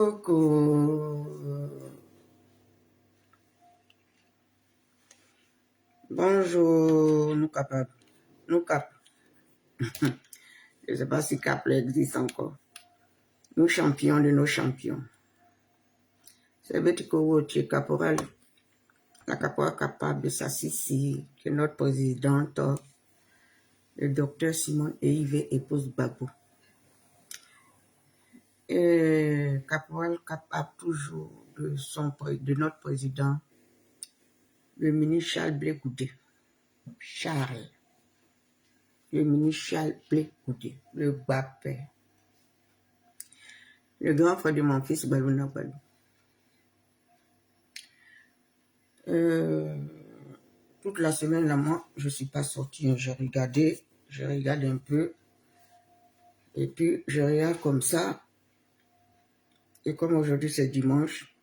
Coucou. Bonjour, nous capables. Nous cap. Je ne sais pas si cap existe encore. Nous champions de nos champions. C'est Betiko Caporal. La caporal capable de s'assister que notre présidente, le docteur Simon Eivé, épouse Babou. Et caporal capable toujours de notre président, le ministre Charles Blé Goudé. Charles. Le ministre Charles Blé Goudé, le bas-père. Le grand frère de mon fils, Balouna Balou. Toute la semaine, là, moi, je ne suis pas sortie. Je regarde un peu. Et puis, je regarde comme ça. Et comme aujourd'hui, c'est dimanche,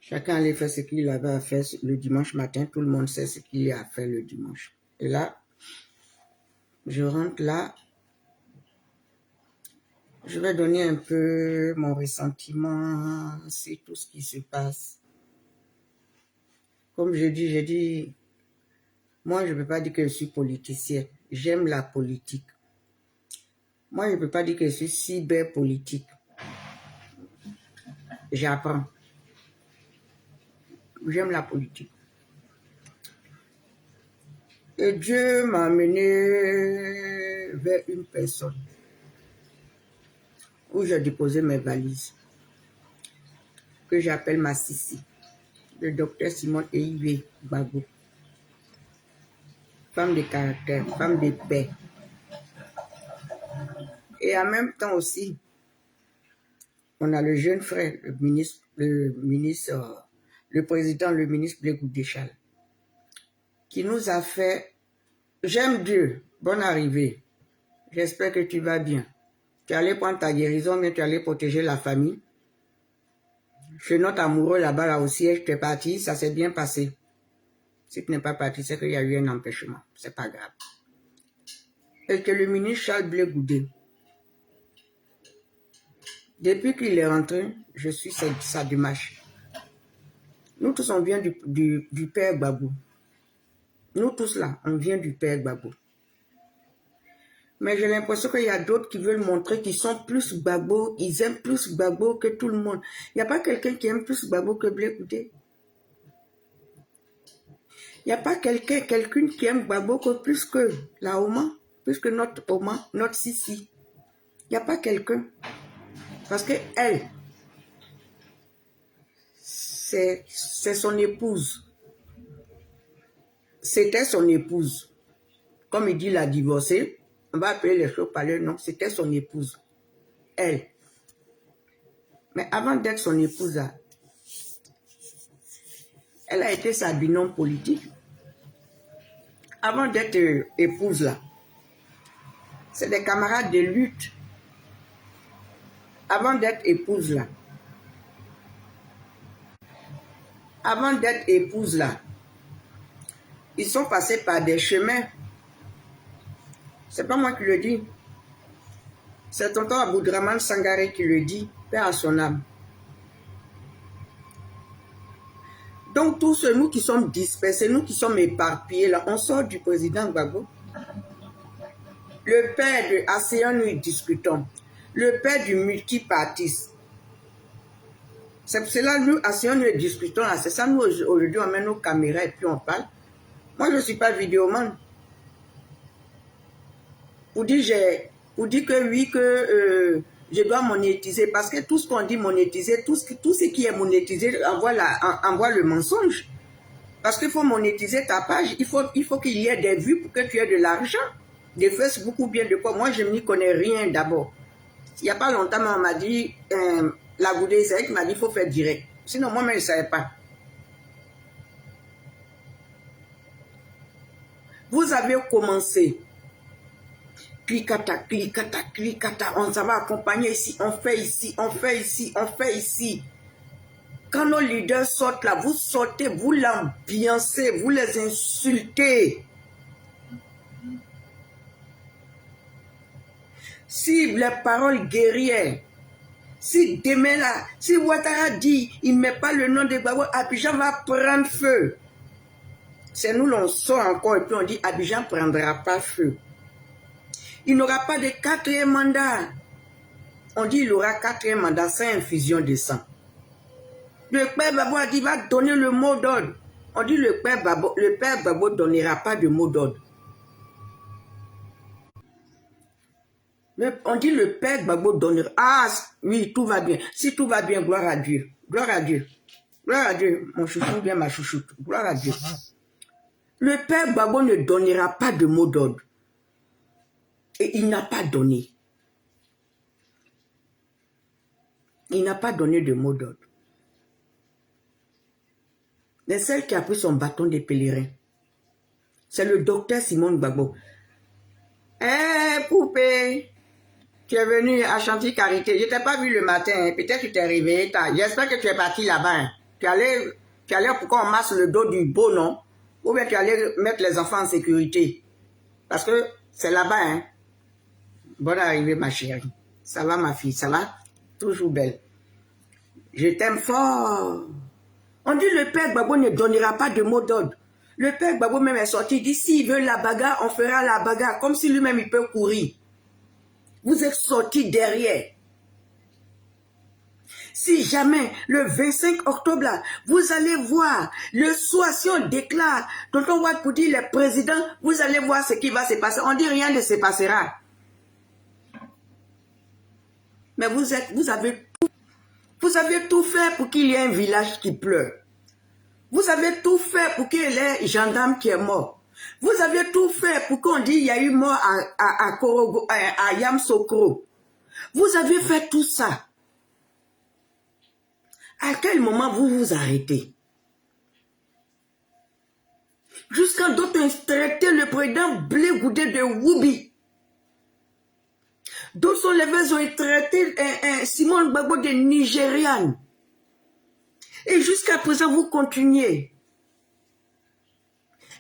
chacun allait faire ce qu'il avait à faire le dimanche matin. Tout le monde sait ce qu'il a à faire le dimanche. Et là, je rentre là. Je vais donner un peu mon ressentiment. C'est tout ce qui se passe. Comme j'ai dit, moi, je ne peux pas dire que je suis politicienne. J'aime la politique. Moi, je ne peux pas dire que je suis cyberpolitique. J'apprends. J'aime la politique. Et Dieu m'a amené vers une personne où j'ai déposé mes valises, que j'appelle ma Sissi, le docteur Simon Eivé Babou. Femme de caractère, femme de paix. Et en même temps aussi, on a le jeune frère, le président, le ministre Blé Goudé Charles, qui nous a fait, j'aime Dieu, bonne arrivée, j'espère que tu vas bien. Tu allais prendre ta guérison, mais tu allais protéger la famille. Chez notre amoureux là-bas, là au siège, tu es parti, ça s'est bien passé. Si tu n'es pas parti, c'est qu'il y a eu un empêchement, c'est pas grave. Et que le ministre Charles Blé Goudé, depuis qu'il est rentré, je suis sa démarche. Nous tous, on vient du père Babou. Nous tous là, on vient du père Babou. Mais j'ai l'impression qu'il y a d'autres qui veulent montrer qu'ils sont plus Gbagbo, ils aiment plus Gbagbo que tout le monde. Il n'y a pas quelqu'un qui aime plus Gbagbo que Blé Goudé. Il n'y a pas quelqu'un qui aime Gbagbo plus que la Oma, plus que notre Oma, notre Sissi. Il n'y a pas quelqu'un. Parce que elle, c'est son épouse. C'était son épouse. Comme il dit, il a divorcé. On va appeler les choses par leur nom. C'était son épouse. Elle. Mais avant d'être son épouse, elle a été sa binôme politique. Avant d'être épouse là, c'est des camarades de lutte. Avant d'être épouse là, ils sont passés par des chemins. C'est pas moi qui le dis. C'est tonton Aboudraman Sangaré qui le dit, paix à son âme. Donc tous nous qui sommes dispersés, nous qui sommes éparpillés là, on sort du président Gbagbo. Le père de ASEAN, nous discutons. Le père du multipartisme. C'est pour cela nous, ASEAN, nous discutons là. C'est ça, nous aujourd'hui, on met nos caméras et puis on parle. Moi, je ne suis pas vidéoman. Pour dire que oui, que je dois monétiser. Parce que tout ce qu'on dit monétiser, tout ce qui est monétisé envoie le mensonge. Parce qu'il faut monétiser ta page. Il faut qu'il y ait des vues pour que tu aies de l'argent. De Facebook ou bien de quoi. Moi, je n'y connais rien d'abord. Il n'y a pas longtemps, on m'a dit, la Goudé Zek m'a dit, il faut faire direct. Sinon, moi-même, je ne savais pas. Vous avez commencé. Clicata, clicata, clicata. On s'en va accompagner ici, on fait ici, on fait ici, on fait ici. Quand nos leaders sortent là, vous sortez, vous l'ambiancez, vous les insultez. Si les paroles guerrières, Si demain là, si Ouattara dit, il ne met pas le nom de Gbagbo, Abidjan va prendre feu. C'est nous, l'on sort encore et puis on dit, Abidjan ne prendra pas feu. Il n'aura pas de 4e mandat. On dit, il aura 4e mandat sans infusion de sang. Le père Gbagbo a dit, il va donner le mot d'ordre. On dit, le père Gbagbo ne donnera pas de mot d'ordre. On dit le père Gbagbo donnera. Ah oui, tout va bien. Si tout va bien, gloire à Dieu. Gloire à Dieu. Gloire à Dieu. Mon chouchou bien ma chouchoute. Gloire à Dieu. Le père Gbagbo ne donnera pas de mot d'ordre. Et il n'a pas donné. Il n'a pas donné de mot d'ordre. Mais celle qui a pris son bâton de pèlerin, c'est le docteur Simone Gbagbo. Eh, poupée! Tu es venu à Chantier Carité. Je ne t'ai pas vu le matin. Hein. Peut-être que tu t'es réveillé tard. J'espère que tu es parti là-bas. Hein. Tu allais pour qu'on masse le dos du beau, non? Ou bien tu allais mettre les enfants en sécurité. Parce que c'est là-bas. Hein. Bonne arrivée, ma chérie. Ça va, ma fille? Ça va? Toujours belle. Je t'aime fort. On dit le père Gbagbo ne donnera pas de mot d'ordre. Le père Gbagbo même est sorti. Il dit s'il veut la bagarre, on fera la bagarre. Comme si lui-même il peut courir. Vous êtes sortis derrière. Si jamais, le 25 octobre, là, vous allez voir, le soir, si on déclare, tonton Wade pour dire le président, vous allez voir ce qui va se passer. On dit rien ne se passera. Mais vous avez tout fait pour qu'il y ait un village qui pleure. Vous avez tout fait pour qu'il y ait un gendarme qui est mort. Vous avez tout fait pour qu'on dise qu'il y a eu mort à Yamsokro. Vous avez fait tout ça. À quel moment vous vous arrêtez? Jusqu'à d'autres traiter le président Blé Goudé de Woubi. D'autres sont levés, ils ont traité Simone Gbagbo de Nigériane. Et jusqu'à présent, vous continuez.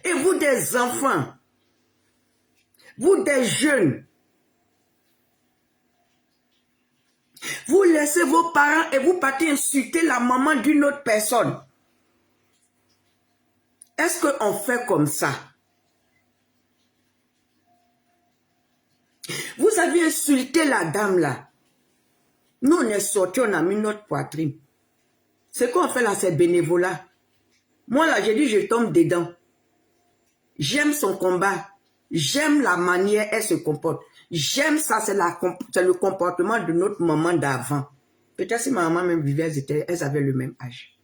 Et vous des enfants, vous des jeunes, vous laissez vos parents et vous partez insulter la maman d'une autre personne. Est-ce qu'on fait comme ça? Vous avez insulté la dame là. Nous, on est sortis, on a mis notre poitrine. Ce qu'on fait là, c'est bénévolat. Moi là, j'ai dit, je tombe dedans. J'aime son combat. J'aime la manière elle se comporte. J'aime ça, c'est le comportement de notre maman d'avant. Peut-être si ma maman même vivait, elles avaient le même âge.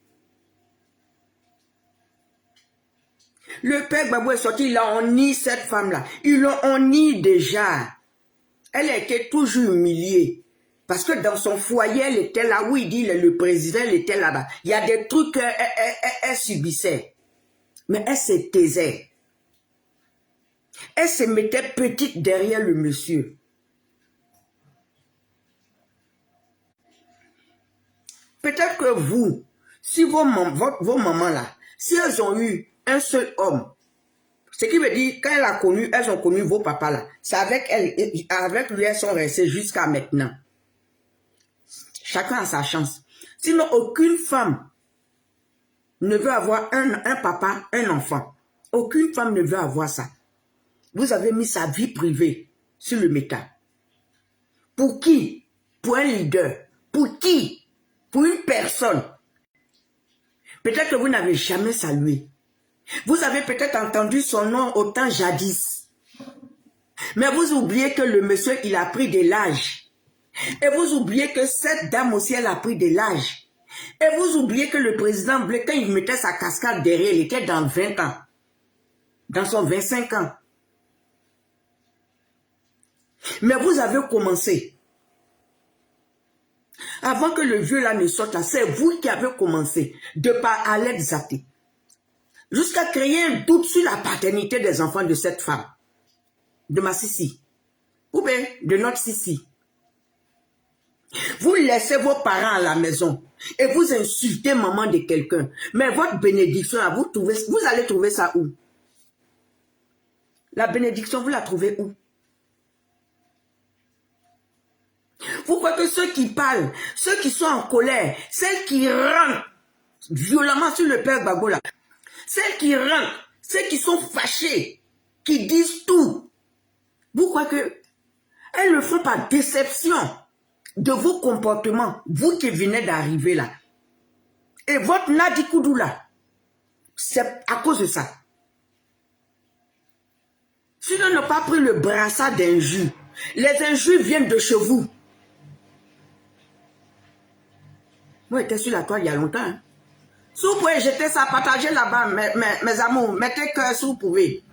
Le père Gbagbo est sorti, il a honni cette femme-là. Ils l'ont honni déjà. Elle a été toujours humiliée. Parce que dans son foyer, elle était là où il dit le président, elle était là-bas. Il y a des trucs qu'elle subissait. Mais elle se taisait. Elle se mettait petite derrière le monsieur. Peut-être que vous, si vos mamans là, si elles ont eu un seul homme, ce qui veut dire, quand elles ont connu vos papas là, c'est avec lui, elles sont restées jusqu'à maintenant. Chacun a sa chance. Sinon, aucune femme ne veut avoir un papa, un enfant. Aucune femme ne veut avoir ça. Vous avez mis sa vie privée sur le métal. Pour qui? Pour un leader. Pour qui? Pour une personne. Peut-être que vous n'avez jamais salué. Vous avez peut-être entendu son nom autant jadis. Mais vous oubliez que le monsieur, il a pris de l'âge. Et vous oubliez que cette dame aussi, elle a pris de l'âge. Et vous oubliez que le président Blé, quand il mettait sa cascade derrière, il était dans 20 ans. Dans son 25 ans. Mais vous avez commencé. Avant que le vieux là ne sorte là, c'est vous qui avez commencé. De par Alex Zaté. Jusqu'à créer un doute sur la paternité des enfants de cette femme. De ma Sissi. Ou bien de notre Sissi. Vous laissez vos parents à la maison et vous insultez maman de quelqu'un. Mais votre bénédiction, vous allez trouver ça où? La bénédiction, vous la trouvez où? Vous croyez que ceux qui parlent, ceux qui sont en colère, celles qui rentrent violemment sur le père Gbagbo là, celles qui rentrent, ceux qui sont fâchés, qui disent tout, vous croyez que elles le font par déception de vos comportements, vous qui venez d'arriver là. Et votre Nadi Koudou là, c'est à cause de ça. Si on n'a pas pris le brassard d'injures, les injures viennent de chez vous. Moi, j'étais sur la toile il y a longtemps. Hein. Si vous pouvez jeter ça, partager là-bas, mes amours, mettez cœur si vous pouvez.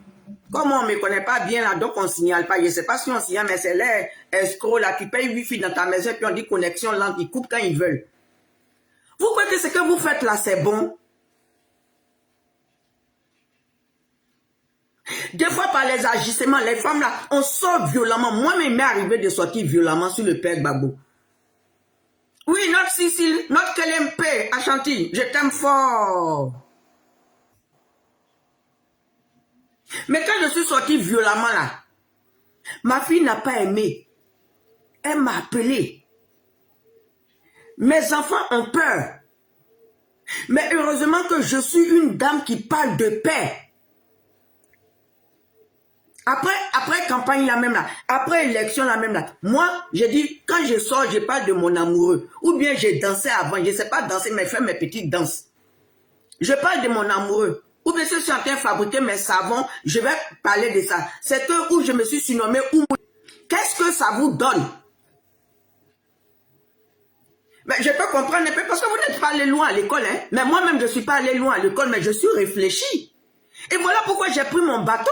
Comme on ne me connaît pas bien là, donc on ne signale pas. Je ne sais pas si on signale, mais c'est les escrocs là qui payent Wi-Fi dans ta maison, puis on dit connexion lente, ils coupent quand ils veulent. Vous croyez que ce que vous faites là, c'est bon? Des fois, par les agissements, les femmes là, on sort violemment. Moi-même, il m'est arrivé de sortir violemment sur le père Gbagbo. Oui, notre Cécile, notre KLMP, Ashanti, je t'aime fort. Mais quand je suis sortie violemment là, ma fille n'a pas aimé. Elle m'a appelé. Mes enfants ont peur. Mais heureusement que je suis une dame qui parle de paix. Après campagne la même là, après élection la même là, moi, j'ai dit, quand je sors, je parle de mon amoureux. Ou bien j'ai dansé avant, je ne sais pas danser, mais faire mes petites danses. Je parle de mon amoureux. Ou bien si je suis en train de fabriquer mes savons, je vais parler de ça. C'est eux où je me suis surnommé Oumou. Qu'est-ce que ça vous donne? Mais je peux comprendre un peu, parce que vous n'êtes pas allé loin à l'école, hein. Mais moi-même, je ne suis pas allé loin à l'école, mais je suis réfléchi. Et voilà pourquoi j'ai pris mon bâton.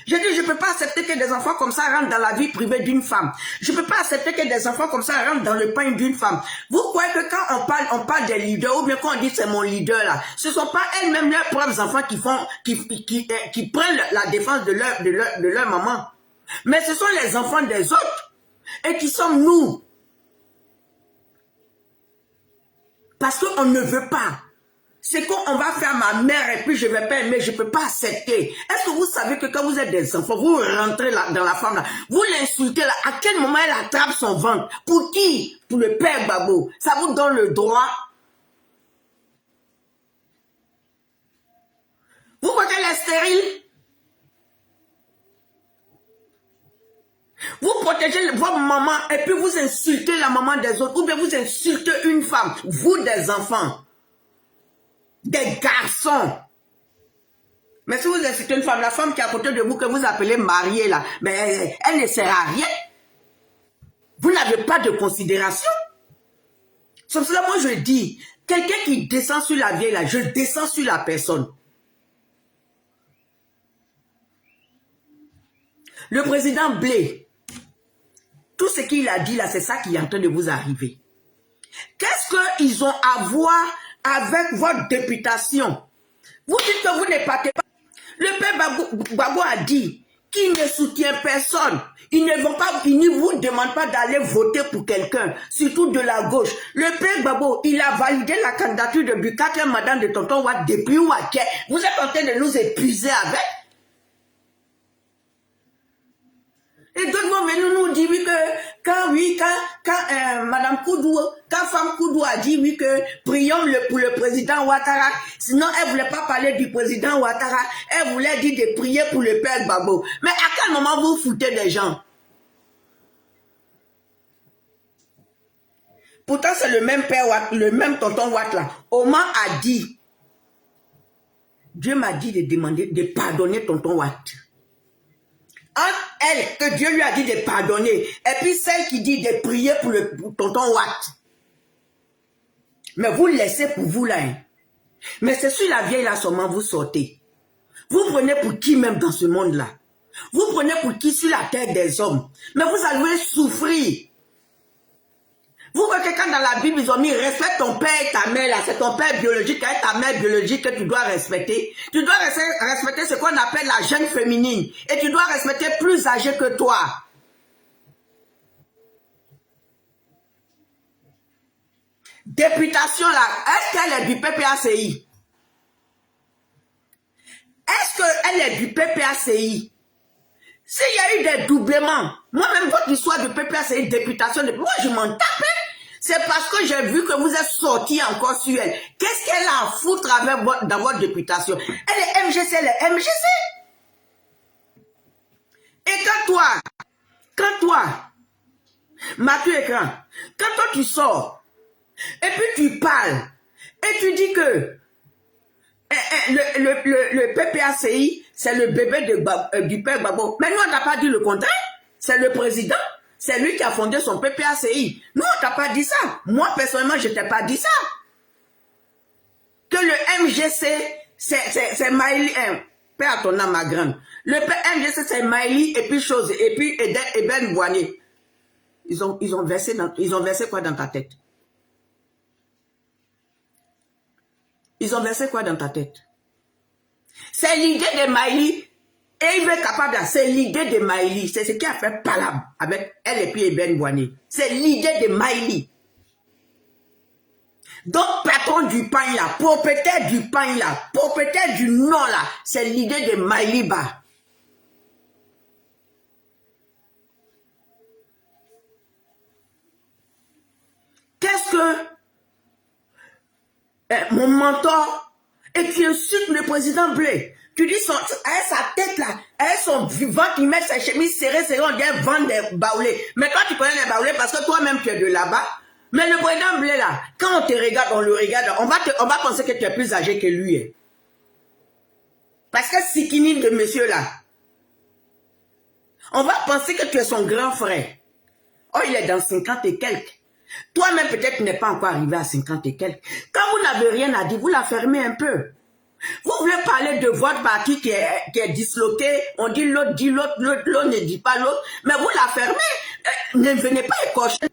J'ai dit, je ne peux pas accepter que des enfants comme ça rentrent dans la vie privée d'une femme. Je ne peux pas accepter que des enfants comme ça rentrent dans le pain d'une femme. Vous croyez que quand on parle des leaders, ou bien quand on dit c'est mon leader là, ce ne sont pas elles-mêmes leurs propres enfants qui prennent la défense de leur maman. Mais ce sont les enfants des autres. Et qui sommes nous? Parce qu'on ne veut pas. C'est qu'on va faire ma mère et puis je ne vais pas aimer, je ne peux pas accepter. Est-ce que vous savez que quand vous êtes des enfants, vous rentrez là, dans la femme, là, vous l'insultez, là, à quel moment elle attrape son ventre? Pour qui? Pour le père Gbagbo. Ça vous donne le droit? Vous croyez qu'elle est stérile? Vous protégez votre maman et puis vous insultez la maman des autres, ou bien vous insultez une femme, vous des enfants. Des garçons. Mais si vous insultez une femme, la femme qui est à côté de vous, que vous appelez mariée là, mais elle ne sert à rien. Vous n'avez pas de considération. C'est pour cela moi je dis, quelqu'un qui descend sur la vieille là, je descends sur la personne. Le président Blé, tout ce qu'il a dit là, c'est ça qui est en train de vous arriver. Qu'est-ce qu'ils ont à voir avec votre députation? Vous dites que vous ne partez pas. Le père Gbagbo a dit qu'il ne soutient personne. Ils ne vous demandent pas d'aller voter pour quelqu'un, surtout de la gauche. Le père Gbagbo, il a validé la candidature de Bukake Madame de Tonton Wat depuis Ouaké. Vous êtes en train de nous épuiser avec. Et d'autres vont venir nous dire oui, que quand Madame Koudou, quand Femme Koudou a dit oui que prions pour le président Ouattara, sinon elle ne voulait pas parler du président Ouattara, elle voulait dire de prier pour le père Gbagbo. Mais à quel moment vous foutez des gens? Pourtant c'est le même père Watt, le même tonton Watt là. Oman a dit, Dieu m'a dit de demander, de pardonner tonton Watt. Entre elle, que Dieu lui a dit de pardonner, et puis celle qui dit de prier pour tonton Watt. Mais vous le laissez pour vous là. Hein. Mais c'est sur la vieille là seulement vous sortez. Vous prenez pour qui même dans ce monde là? Vous prenez pour qui sur la terre des hommes? Mais vous allez souffrir. Vous voyez que quand dans la Bible, ils ont mis respecte ton père et ta mère, là, c'est ton père biologique et ta mère biologique que tu dois respecter. Tu dois respecter ce qu'on appelle la jeune féminine. Et tu dois respecter plus âgé que toi. Députation là, est-ce qu'elle est du PPACI? Est-ce qu'elle est du PPACI? S'il y a eu des doublements, moi-même votre histoire de PPA, c'est une députation. Moi, je m'en tape. C'est parce que j'ai vu que vous êtes sorti encore sur elle. Qu'est-ce qu'elle a à foutre avec dans votre députation? Elle est MGC, elle est MGC. Et quand toi, Mathieu Écran, quand toi tu sors, et puis tu parles, et tu dis que le PPACI, c'est le bébé du père Gbagbo. Mais nous, on n'a pas dit le contraire. C'est le président. C'est lui qui a fondé son PPACI. Nous, on t'a pas dit ça. Moi, personnellement, je t'ai pas dit ça. Que le MGC, c'est Maïli, paix à ton âme, ma grande. Le MGC, c'est Maïli, et puis chose, et puis Eben Boigné. Ils ont versé quoi dans ta tête? Ils ont versé quoi dans ta tête? C'est l'idée de Maïli. Et il est capable, c'est l'idée de Maïli. C'est ce qui a fait Palam avec elle et puis Eben Boigné. C'est l'idée de Maïli. Donc, patron du pain là, propriétaire du pain là, propriétaire du nom là, c'est l'idée de Maïli Ba. Qu'est-ce que mon mentor, et tu insultes le président Blé? Tu dis, sa tête là, son vivant, il met sa chemise serrée, on dirait vendre des baoulés. Mais toi, tu connais les baoulés parce que toi-même, tu es de là-bas. Mais le président Blé là, quand on te regarde, on le regarde, on va penser que tu es plus âgé que lui. Hein. Parce que Sikini de monsieur là, on va penser que tu es son grand frère. Oh, il est dans 50 et quelques. Toi-même, peut-être, tu n'es pas encore arrivé à 50 et quelques. Quand vous n'avez rien à dire, vous la fermez un peu. Vous voulez parler de votre parti qui est disloqué, on dit l'autre ne dit pas l'autre, mais vous la fermez. Ne venez pas écorcher.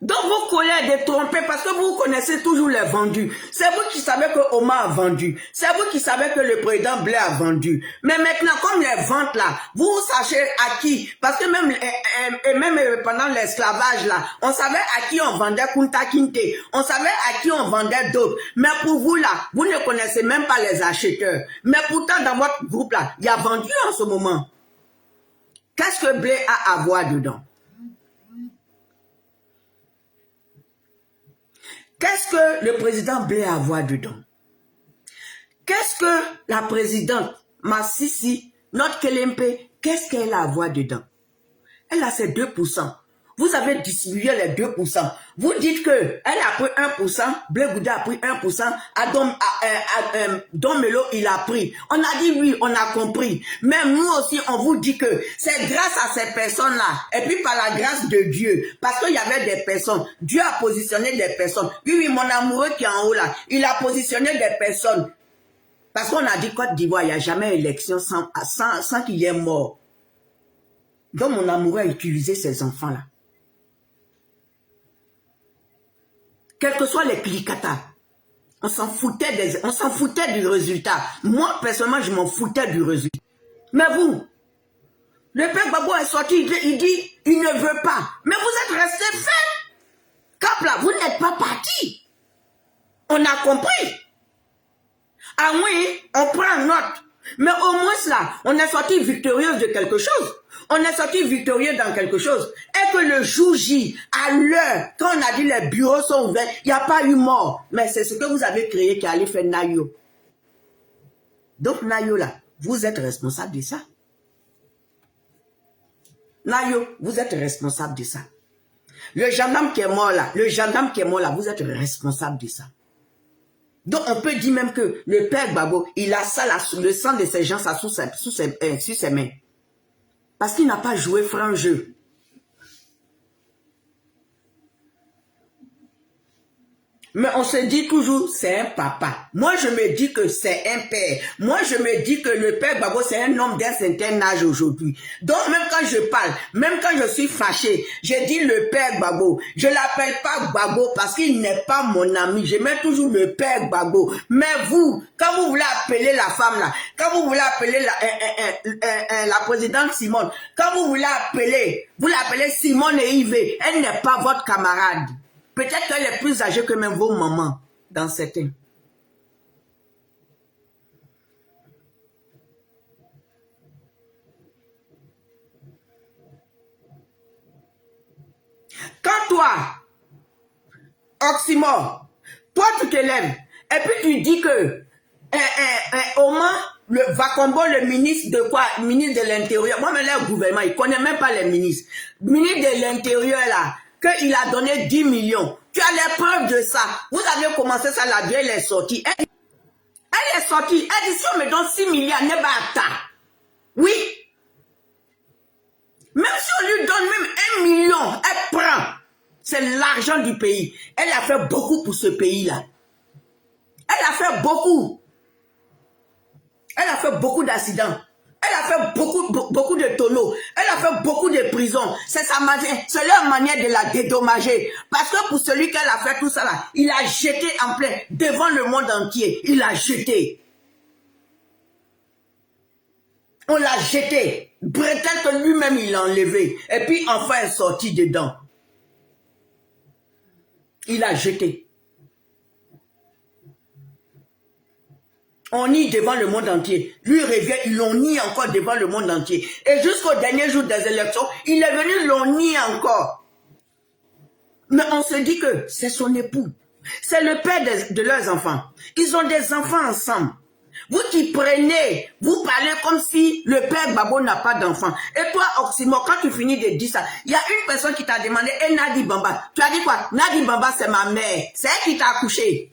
Donc vos collègues détrompés parce que vous connaissez toujours les vendus. C'est vous qui savez que Omar a vendu. C'est vous qui savez que le président Blé a vendu. Mais maintenant, comme les ventes là, vous sachez à qui. Parce que même pendant l'esclavage là, on savait à qui on vendait Kunta Kinte. On savait à qui on vendait d'autres. Mais pour vous là, vous ne connaissez même pas les acheteurs. Mais pourtant, dans votre groupe là, il y a vendu en ce moment. Qu'est-ce que Blé a à voir dedans? Qu'est-ce que le président Blé a à voir dedans? Qu'est-ce que la présidente Massissi, notre Kelempe, qu'est-ce qu'elle a à voir dedans? Elle a ses 2%. Vous avez distribué les 2%. Vous dites que elle a pris 1%, Blé Gouda a pris 1%, Don Melo, il a pris. On a dit oui, on a compris. Même nous aussi, on vous dit que c'est grâce à ces personnes-là, et puis par la grâce de Dieu, parce qu'il y avait des personnes, Dieu a positionné des personnes. Oui, mon amoureux qui est en haut là, il a positionné des personnes. Parce qu'on a dit Côte d'Ivoire, il n'y a jamais élection sans qu'il y ait mort. Donc mon amoureux a utilisé ces enfants-là. Quels que soient les clicatas, on s'en foutait du résultat. Moi, personnellement, je m'en foutais du résultat. Mais vous, le père Gbagbo est sorti, il dit, il ne veut pas. Mais vous êtes resté ferme. Cap là, vous n'êtes pas parti. On a compris. Ah oui, on prend note. Mais au moins là, on est sorti victorieux de quelque chose. On est sorti victorieux dans quelque chose. Et que le jour J, à l'heure, quand on a dit les bureaux sont ouverts, il n'y a pas eu mort. Mais c'est ce que vous avez créé qui allait faire Nayo. Donc Nayo là, vous êtes responsable de ça. Nayo, vous êtes responsable de ça. Le gendarme qui est mort là, vous êtes responsable de ça. Donc on peut dire même que le père Gbagbo, il a ça, le sang de ces gens ça, sur ses mains. Parce qu'il n'a pas joué franc jeu. Mais on se dit toujours, c'est un papa. Moi, je me dis que c'est un père. Moi, je me dis que le père Gbagbo, c'est un homme d'un certain âge aujourd'hui. Donc, même quand je parle, même quand je suis fâché, je dis le père Gbagbo. Je ne l'appelle pas Gbagbo parce qu'il n'est pas mon ami. Je mets toujours le père Gbagbo. Mais vous, quand vous voulez appeler la femme là, quand vous voulez appeler la présidente Simone, quand vous l'appelez Simone et Yves, elle n'est pas votre camarade. Peut-être qu'elle est plus âgée que même vos mamans, dans certains. Quand toi, Oxymore, toi tu te lèves, et puis tu dis que Oman va combattre le ministre de quoi? Ministre de l'Intérieur. Moi, mais le gouvernement, il ne connaît même pas les ministres. Ministre de l'Intérieur, là, qu'il a donné 10 millions. Tu as les preuves de ça. Vous avez commencé ça, la vieille est sortie. Elle est sortie. Elle dit, si on me donne 6 milliards, n'est pas à ta. Oui. Même si on lui donne même 1 million, elle prend. C'est l'argent du pays. Elle a fait beaucoup pour ce pays-là. Elle a fait beaucoup. Elle a fait beaucoup d'accidents. Elle a fait beaucoup de tonneaux. Elle a fait beaucoup de prisons. C'est sa manière, c'est leur manière de la dédommager. Parce que pour celui qu'elle a fait tout ça là, il a jeté en plein devant le monde entier. Il a jeté. On l'a jeté. Peut-être que lui-même il l'a enlevé. Et puis enfin elle est sortie dedans. Il a jeté. On nie devant le monde entier. Lui revient, ils l'ont nié encore devant le monde entier. Et jusqu'au dernier jour des élections, il est venu, l'ont nié encore. Mais on se dit que c'est son époux. C'est le père de leurs enfants. Ils ont des enfants ensemble. Vous qui prenez, vous parlez comme si le père Babo n'a pas d'enfant. Et toi, Oxymore, quand tu finis de dire ça, il y a une personne qui t'a demandé, et Nadi Bamba, tu as dit quoi? Nadi Bamba, c'est ma mère. C'est elle qui t'a accouché.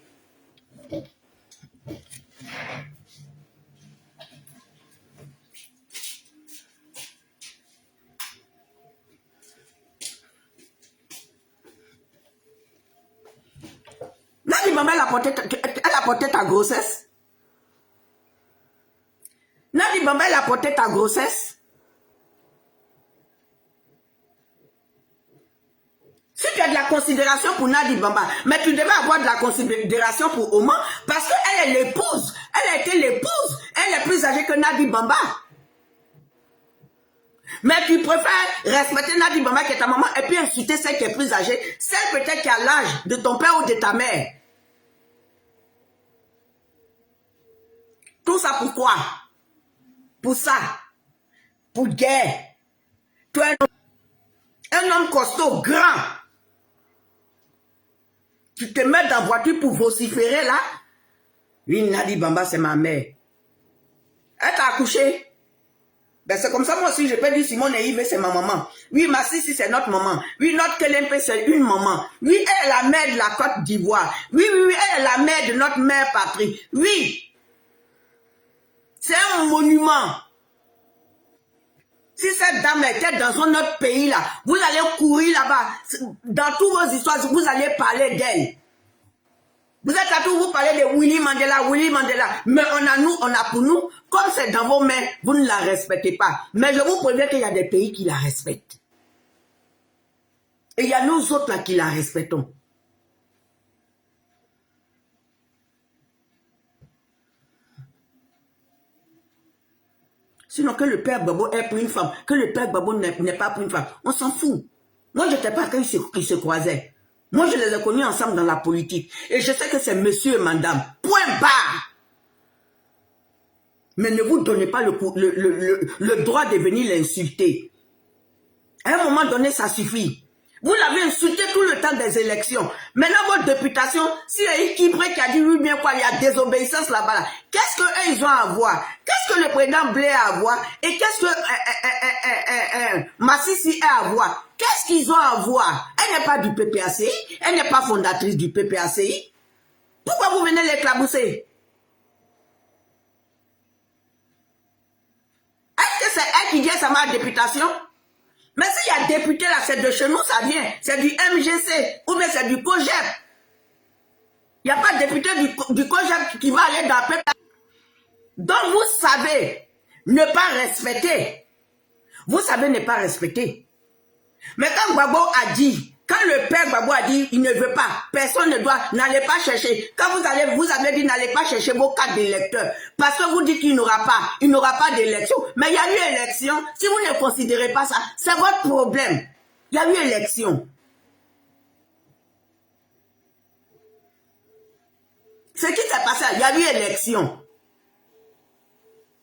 Nadi Bamba, elle a porté ta grossesse. Nadi Bamba, elle a porté ta grossesse. Si tu as de la considération pour Nadi Bamba, mais tu devais avoir de la considération pour Oman, parce qu'elle est l'épouse. Elle a été l'épouse. Elle est plus âgée que Nadi Bamba. Mais tu préfères respecter Nadi Bamba qui est ta maman et puis insulter celle qui est plus âgée, celle peut-être qui a l'âge de ton père ou de ta mère. Tout ça pourquoi? Pour ça. Pour guerre. Tu es un homme costaud, grand. Tu te mets dans la voiture pour vociférer là. Oui, Nadi Bamba, c'est ma mère. Elle t'a accouché. Ben c'est comme ça, moi aussi, je peux dire Simone et Yves, c'est ma maman. Oui, ma Sissi, c'est notre maman. Oui, notre Kelempe, c'est une maman. Oui, elle est la mère de la Côte d'Ivoire. Oui, elle est la mère de notre mère patrie. Oui. C'est un monument. Si cette dame était dans un autre pays, là, vous allez courir là-bas. Dans toutes vos histoires, vous allez parler d'elle. Vous êtes à tout, vous parlez de Willy Mandela. Mais on a pour nous, comme c'est dans vos mains, vous ne la respectez pas. Mais je vous préviens qu'il y a des pays qui la respectent. Et il y a nous autres là qui la respectons. Sinon que le père Babo est pour une femme, que le père Babo n'est pas pour une femme, on s'en fout. Moi, je n'étais pas quand ils se croisaient. Moi, je les ai connus ensemble dans la politique. Et je sais que c'est monsieur et madame. Point barre. Mais ne vous donnez pas le droit de venir l'insulter. À un moment donné, ça suffit. Vous l'avez insulté tout le temps des élections. Maintenant, votre députation, si il qui a dit oui, bien quoi, il y a désobéissance là-bas. Là. Qu'est-ce qu'eux, ils ont à voir? Qu'est-ce que le président Blé a à voir? Et qu'est-ce que Massissi a à voir? Qu'est-ce qu'ils ont à voir? Elle n'est pas du PPACI. Elle n'est pas fondatrice du PPACI. Pourquoi vous venez l'éclabousser? Est-ce que c'est elle qui vient sa ma députation? Mais s'il y a député là, c'est de chez nous, ça vient. C'est du MGC ou bien c'est du COGEP. Il n'y a pas de député du COGEP qui va aller dans la PPA. Donc vous savez ne pas respecter. Vous savez ne pas respecter. Mais quand Gbagbo a dit, quand le père Gbagbo a dit, il ne veut pas, personne ne doit, n'allez pas chercher. Quand vous avez dit, n'allez pas chercher vos cartes d'électeurs. Parce que vous dites qu'il n'aura pas d'élection. Mais il y a eu élection. Si vous ne considérez pas ça, c'est votre problème. Il y a eu élection. Ce qui s'est passé, il y a eu élection.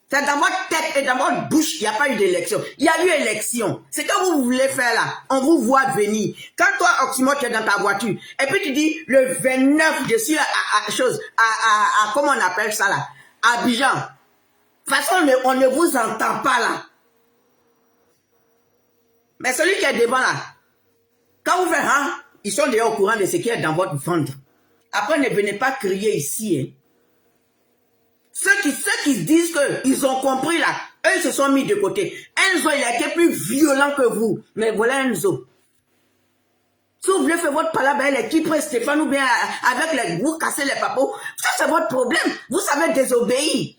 C'est dans votre tête et dans votre bouche, il n'y a pas eu d'élection. Il y a eu élection. C'est que vous voulez faire là. On vous voit venir. Quand toi, Oxymore, tu es dans ta voiture, et puis tu dis, le 29, je suis comment on appelle ça là? À Abidjan. De toute façon, on ne vous entend pas là. Mais celui qui est devant là, quand vous faites, hein, ils sont déjà au courant de ce qui est dans votre ventre. Après, ne venez pas crier ici. Hein. Ceux qui disent qu'ils ont compris là, eux ils se sont mis de côté. Enzo, il a été plus violent que vous. Mais voilà Enzo. Si vous voulez faire votre palabre avec les Kipre Stéphane ou bien avec les vous casser les papos, ça c'est votre problème. Vous savez désobéir.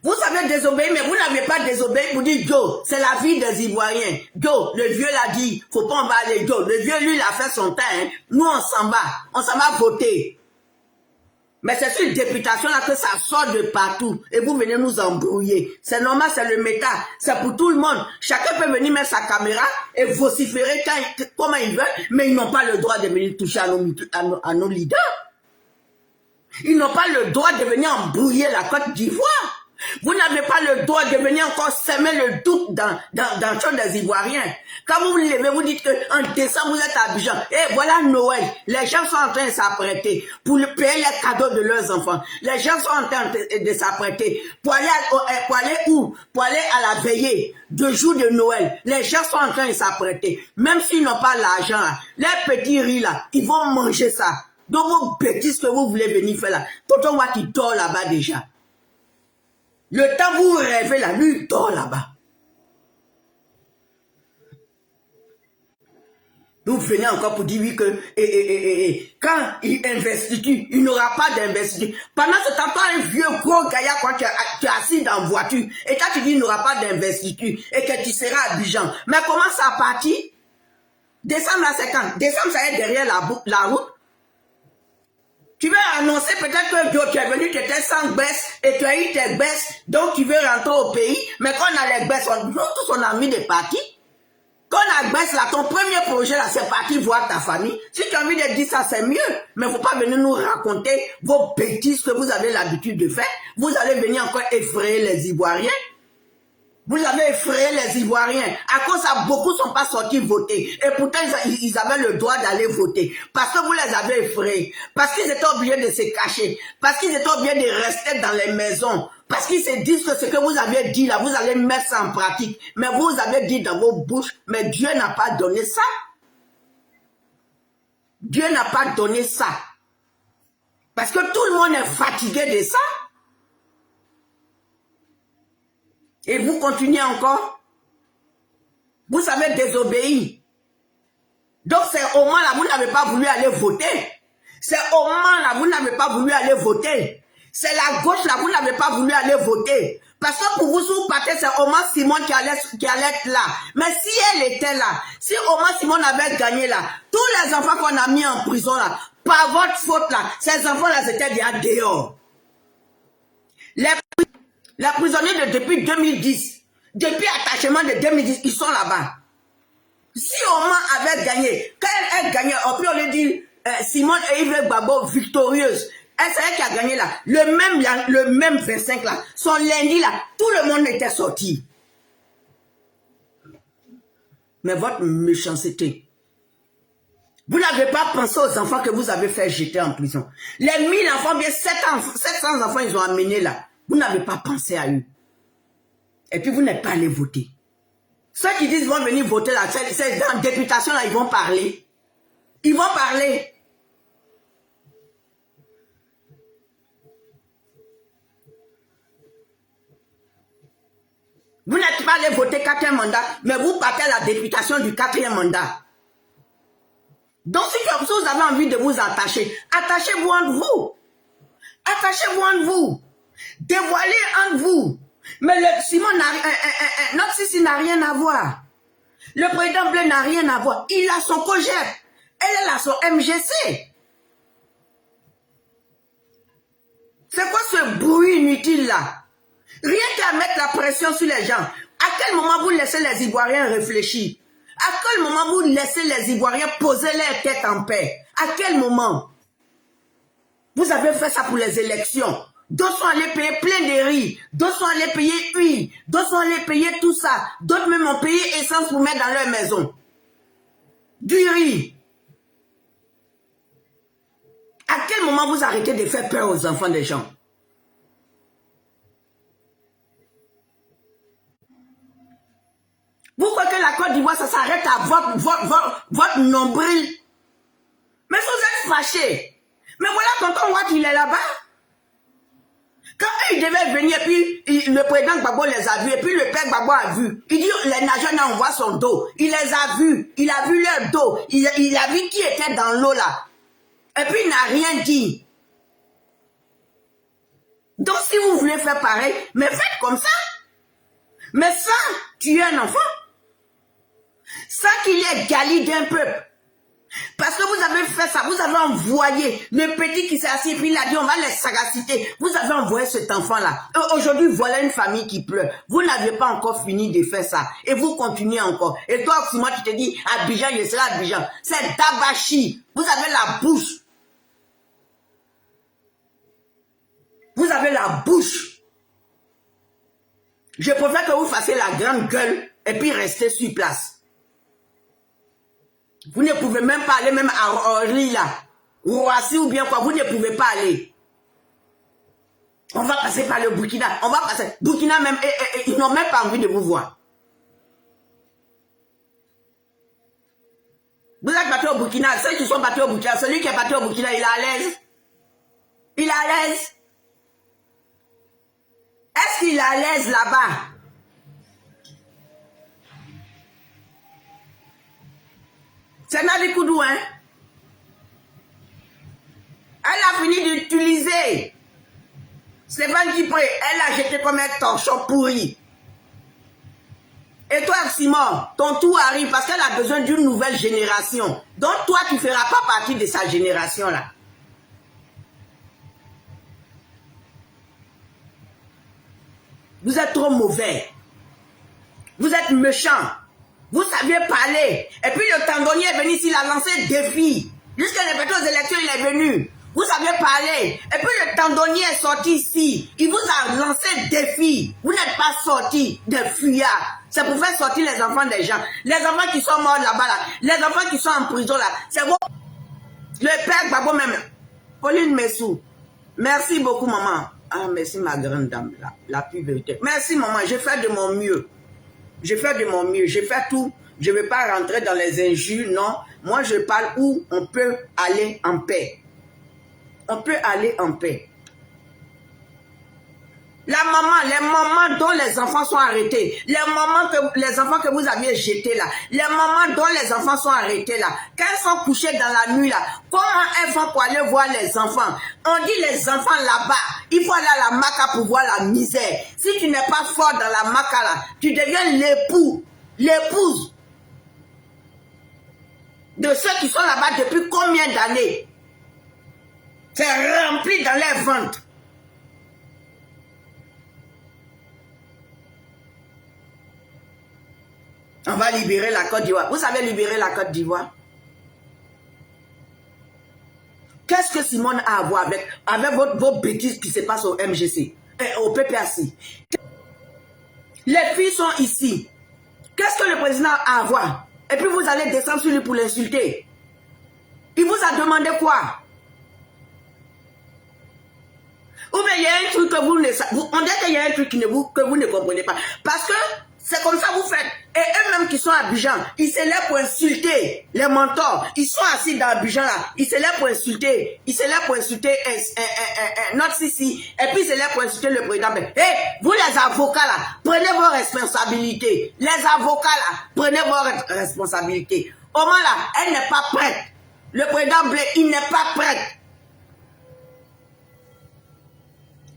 Vous savez désobéir, mais vous n'avez pas désobéi pour dire Joe, c'est la vie des Ivoiriens. Joe, le vieux l'a dit, faut pas en va aller. Joe, le vieux lui il a fait son temps. Hein. Nous on s'en va voter. Mais c'est sur une députation là que ça sort de partout. Et vous venez nous embrouiller. C'est normal, c'est le méta. C'est pour tout le monde. Chacun peut venir mettre sa caméra et vociférer comment ils veulent. Mais ils n'ont pas le droit de venir toucher à nos leaders. Ils n'ont pas le droit de venir embrouiller la Côte d'Ivoire. Vous n'avez pas le droit de venir encore semer le doute dans le champ des Ivoiriens. Quand vous vous levez, vous dites qu'en décembre, vous êtes à Abidjan. Et voilà Noël. Les gens sont en train de s'apprêter pour payer les cadeaux de leurs enfants. Les gens sont en train de s'apprêter pour aller où? Pour aller à la veillée de jour de Noël. Les gens sont en train de s'apprêter. Même s'ils n'ont pas l'argent, les petits riz là, ils vont manger ça. Donc vos bêtises que vous voulez venir faire là. Tonton Watt, il dort là-bas déjà. Le temps vous rêvez là, lui il dort là-bas. Vous venez encore pour dire oui que quand il investiture, il n'aura pas d'investiture. Pendant ce temps, toi, un vieux gros gaillard, quand tu es assis dans la voiture, et quand tu dis il n'aura pas d'investiture, et que tu seras à Abidjan. Mais comment ça partit? Décembre là, c'est quand? Décembre, ça est derrière la route. Tu veux annoncer peut-être que tu es venu, tu étais sans baisse et tu as eu tes baisses, donc tu veux rentrer au pays, mais quand on a les baisses, tous on a mis des parties. Quand on a baisse là, ton premier projet là, c'est parti voir ta famille. Si tu as envie de dire ça, c'est mieux. Mais il ne faut pas venir nous raconter vos bêtises que vous avez l'habitude de faire. Vous allez venir encore effrayer les Ivoiriens. Vous avez effrayé les Ivoiriens. À cause de ça, beaucoup ne sont pas sortis voter. Et pourtant, ils avaient le droit d'aller voter. Parce que vous les avez effrayés. Parce qu'ils étaient obligés de se cacher. Parce qu'ils étaient obligés de rester dans les maisons. Parce qu'ils se disent que ce que vous avez dit là, vous allez mettre ça en pratique. Mais vous avez dit dans vos bouches, mais Dieu n'a pas donné ça. Dieu n'a pas donné ça. Parce que tout le monde est fatigué de ça. Et vous continuez encore. Vous savez désobéir. Donc c'est au moment là, vous n'avez pas voulu aller voter. C'est au moment là, vous n'avez pas voulu aller voter. C'est la gauche là, vous n'avez pas voulu aller voter. Parce que pour vous, si vous partez, c'est Omar Simon qui allait être là. Mais si elle était là, si Omar Simon avait gagné là, tous les enfants qu'on a mis en prison là, par votre faute là, ces enfants là, c'était déjà dehors. Les prisonniers depuis 2010, depuis attachement de 2010, ils sont là-bas. Si Omar avait gagné, quand elle gagnait, on peut lui dire Simone et Yves Gbagbo victorieuse. C'est elle qui a gagné là. Le même 25 là. Son lundi là, tout le monde était sorti. Mais votre méchanceté. Vous n'avez pas pensé aux enfants que vous avez fait jeter en prison. Les 1000 enfants, bien 700 enfants, ils ont amené là. Vous n'avez pas pensé à eux. Et puis vous n'êtes pas allé voter. Ceux qui disent qu'ils vont venir voter là, c'est dans la députation là, ils vont parler. Ils vont parler. Vous n'êtes pas allé voter 4e mandat, mais vous partez à la députation du 4e mandat. Donc si vous avez envie de vous attacher, attachez-vous entre vous. Attachez-vous entre vous. Dévoilez entre vous. Mais notre Sissi n'a rien à voir. Le président Blé n'a rien à voir. Il a son COGEP. Elle a son MGC. C'est quoi ce bruit inutile là? Rien qu'à mettre la pression sur les gens. À quel moment vous laissez les Ivoiriens réfléchir? À quel moment vous laissez les Ivoiriens poser leur tête en paix? À quel moment? Vous avez fait ça pour les élections. D'autres sont allés payer plein de riz. D'autres sont allés payer huile. D'autres sont allés payer tout ça. D'autres même ont payé essence pour mettre dans leur maison. Du riz. À quel moment vous arrêtez de faire peur aux enfants des gens? Vous croyez que la Côte d'Ivoire, ça s'arrête à votre nombril? Mais vous êtes fâchés. Mais voilà, tonton Watt, il est là-bas. Quand ils devaient venir, puis le président Gbagbo les a vus, et puis le père Gbagbo a vu. Il dit, les nageurs n'envoient son dos. Il les a vus. Il a vu leur dos. Il a vu qui était dans l'eau là. Et puis il n'a rien dit. Donc si vous voulez faire pareil, mais faites comme ça. Mais ça, tu es un enfant. Ça qu'il est gali d'un peuple. Parce que vous avez fait ça, vous avez envoyé le petit qui s'est assis et puis il a dit on va les sagaciter. Vous avez envoyé cet enfant-là. Aujourd'hui, voilà une famille qui pleure. Vous n'avez pas encore fini de faire ça. Et vous continuez encore. Et toi, si moi tu te dis Abidjan, je serai Abidjan. C'est Dabachi. Vous avez la bouche. Vous avez la bouche. Je préfère que vous fassiez la grande gueule et puis restez sur place. Vous ne pouvez même pas aller même à Orly là, Roissy ou bien quoi, vous ne pouvez pas aller. On va passer par le Burkina, on va passer. Burkina même, ils n'ont même pas envie de vous voir. Vous êtes battu au Burkina, ceux qui sont battus au Burkina, celui qui est battu au Burkina, il est à l'aise. Il est à l'aise. Est-ce qu'il est à l'aise là-bas? C'est Nadi Koudou, hein? Elle a fini d'utiliser Stéphane Guipré. Elle a jeté comme un torchon pourri. Et toi, Simon, ton tour arrive parce qu'elle a besoin d'une nouvelle génération. Donc toi, tu ne feras pas partie de sa génération-là. Vous êtes trop mauvais. Vous êtes méchants. Vous saviez parler. Et puis le Tandonnier est venu ici, il a lancé un défi. Jusqu'à aux élections, il est venu. Vous saviez parler. Et puis le Tandonnier est sorti ici. Il vous a lancé un défi. Vous n'êtes pas sorti de fuyards. C'est pour faire sortir les enfants des gens. Les enfants qui sont morts là-bas, là. Les enfants qui sont en prison là. C'est vous. Le père Gbagbo même. Pauline Messou. Merci beaucoup, maman. Ah, merci ma grande dame, la plus vérité. Merci, maman. Je fais de mon mieux. Je fais de mon mieux, je fais tout. Je ne vais pas rentrer dans les injures, non. Moi, je parle où on peut aller en paix. On peut aller en paix. La maman, les mamans dont les enfants sont arrêtés, les enfants que vous aviez jetés là, les mamans dont les enfants sont arrêtés là, quand elles sont couchées dans la nuit là, comment elles vont pour aller voir les enfants? On dit les enfants là-bas, il faut aller à la Maca pour voir la misère. Si tu n'es pas fort dans la Maca là, tu deviens l'épouse de ceux qui sont là-bas depuis combien d'années? C'est rempli dans les ventres. On va libérer la Côte d'Ivoire. Vous savez libérer la Côte d'Ivoire? Qu'est-ce que Simone a à voir avec vos bêtises qui se passent au MGC et au PPAC? Les filles sont ici. Qu'est-ce que le président a à voir? Et puis vous allez descendre sur lui pour l'insulter. Il vous a demandé quoi? Ou bien il y a un truc que vous ne savez. On dit qu'il y a un truc que vous ne comprenez pas. Parce que c'est comme ça que vous faites. Et eux-mêmes qui sont à Abidjan, ils se lèvent pour insulter les mentors. Ils sont assis dans Abidjan là. Ils se lèvent pour insulter. Ils se lèvent pour insulter notre Sissi. Et puis ils se lèvent pour insulter le président. Hé, vous les avocats là, prenez vos responsabilités. Les avocats là, prenez vos responsabilités. Au moment là, elle n'est pas prête. Le président Blé, il n'est pas prêt.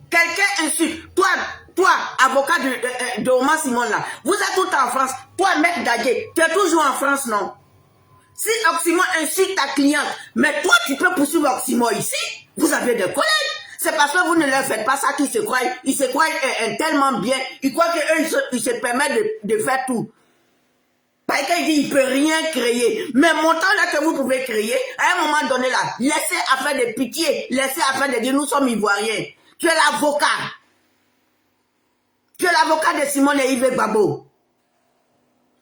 Quelqu'un insulte. Toi, avocat de Omar Simon là, vous êtes tout en France. Toi, Maître Dadje, tu es toujours en France, non? Si Oxymore insulte ta cliente, mais toi, tu peux poursuivre Oxymore ici. Vous avez des collègues. C'est parce que vous ne leur faites pas ça qu'ils se croient. Ils se croient tellement bien. Ils croient qu'eux, ils se permettent de faire tout. Parce qu'il dit, il ne peut rien créer. Mais mon temps là que vous pouvez créer, à un moment donné là, laissez affaire de pitié, laissez affaire de dire, nous sommes Ivoiriens. Tu es l'avocat. Tu es l'avocat de Simone et Yves Gbagbo.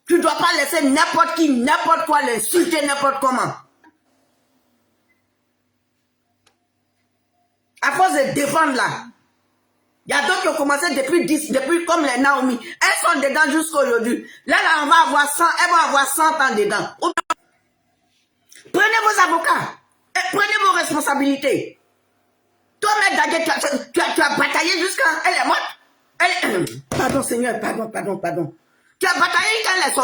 Tu ne dois pas laisser n'importe qui, n'importe quoi l'insulter n'importe comment. À force de défendre là. Il y a d'autres qui ont commencé depuis comme les Naomi. Elles sont dedans jusqu'à aujourd'hui. Là, on va avoir 100, elles vont avoir 100 ans dedans. Prenez vos avocats. Et prenez vos responsabilités. Toi, Maître Dadje, tu as bataillé jusqu'à... Elle est morte. Pardon, Seigneur, pardon. Tu as bataillé quand elle est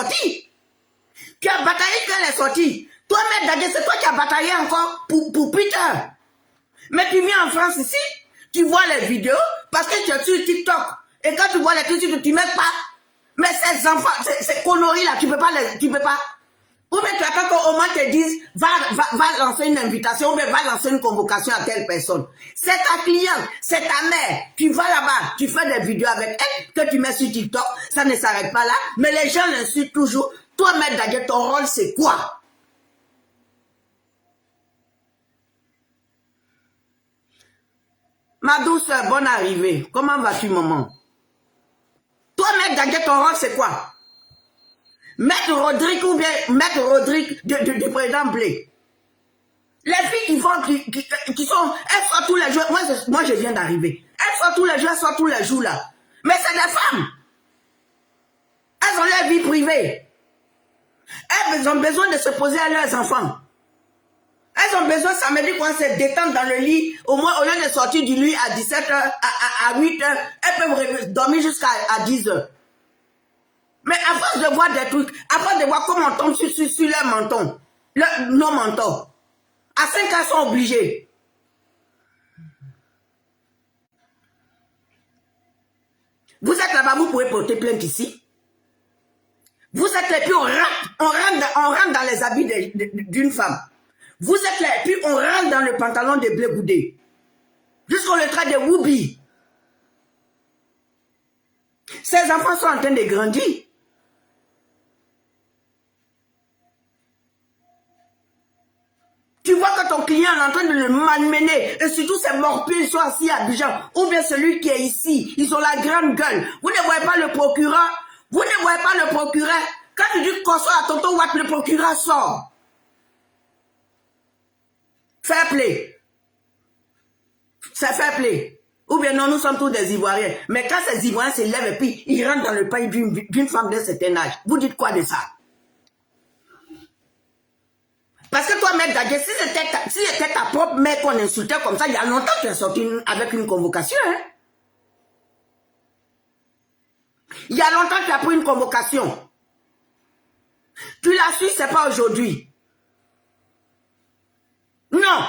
sortie. Toi, Maître Dadje, c'est toi qui as bataillé encore pour Peter. Mais tu viens en France ici, tu vois les vidéos, parce que tu es sur TikTok. Et quand tu vois les trucs, tu ne mets pas. Mais ces enfants, ces conneries là, tu peux pas. Ou bien tu attends qu'au moins te dise, va lancer une invitation, ou bien va lancer une convocation à telle personne. C'est ta cliente, c'est ta mère. Tu vas là-bas, tu fais des vidéos avec elle, que tu mets sur TikTok, ça ne s'arrête pas là. Mais les gens l'insultent toujours. Toi, Maître Dadje, ton rôle, c'est quoi? Ma douce, bonne arrivée. Comment vas-tu, maman? Toi, Maître Dadje, ton rôle, c'est quoi? Maître Rodrigue ou bien Maître Rodrigue de président Blé. Les filles qui sont, elles sont tous les jours, moi je viens d'arriver. Elles sont tous les jours là. Mais c'est des femmes. Elles ont leur vie privée. Elles ont besoin de se poser à leurs enfants. Elles ont besoin, ça me dit qu'on se détendre dans le lit, au moins au lieu de sortir du lit à 17h, à 8h, elles peuvent dormir jusqu'à 10h. Mais à force de voir des trucs, à force de voir comment on tombe sur leur menton, nos mentons, à 5 ans, ils sont obligés. Vous êtes là-bas, vous pouvez porter plainte ici. Vous êtes là, puis on rentre dans les habits d'une femme. Vous êtes là, puis on rentre dans le pantalon de Blé Goudé. Jusqu'au le trait de Woubi. Ces enfants sont en train de grandir. Tu vois que ton client est en train de le malmener. Et surtout, ces morpions sont assis à Abidjan. Ou bien celui qui est ici. Ils ont la grande gueule. Vous ne voyez pas le procureur. Quand tu dis qu'on sort à tonton Watt, le procureur sort. Fair play. C'est fair play. Ou bien non, nous sommes tous des Ivoiriens. Mais quand ces Ivoiriens se lèvent et puis ils rentrent dans le pays d'une femme d'un certain âge, vous dites quoi de ça? Parce que toi, Maître Dadje, si c'était ta propre mère qu'on insultait comme ça, il y a longtemps que tu es sorti avec une convocation. Hein? Il y a longtemps que tu as pris une convocation. Tu l'as su, c'est pas aujourd'hui. Non.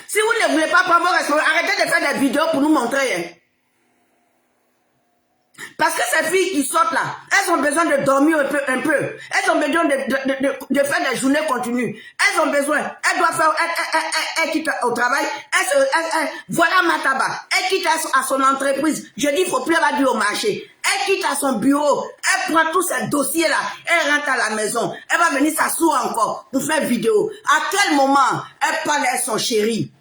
Si vous ne voulez pas prendre vos responsabilités, arrêtez de faire des vidéos pour nous montrer. Hein. Parce que ces filles qui sortent là, elles ont besoin de dormir un peu. Elles ont besoin de faire des journées continues. Elles ont besoin. Elles doivent faire. Elles quittent au travail. Voilà ma tabac. Elle quitte à son entreprise. Je dis, il ne faut plus aller au marché. Elle quitte à son bureau. Elle prend tous ces dossiers là. Elle rentre à la maison. Elle va venir s'asseoir encore pour faire vidéo. À quel moment elle parle à son chéri?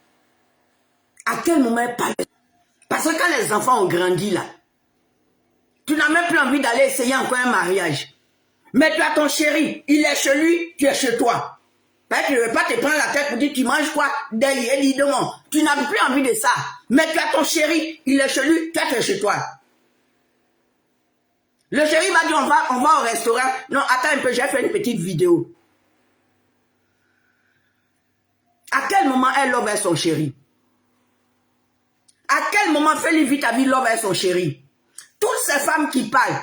À quel moment elle parle? Parce que quand les enfants ont grandi là, tu n'as même plus envie d'aller essayer encore un mariage. Mais tu as ton chéri, il est chez lui, tu es chez toi. Tu ne veux pas te prendre la tête pour dire tu manges quoi derrière l'évidemment. Tu n'as plus envie de ça. Mais tu as ton chéri, il est chez lui, tu es chez toi. Le chéri va dire on va au restaurant. Non, attends un peu, j'ai fait une petite vidéo. À quel moment elle love avec son chéri? À quel moment Félix vite a vu love avec son chéri? Toutes ces femmes qui parlent,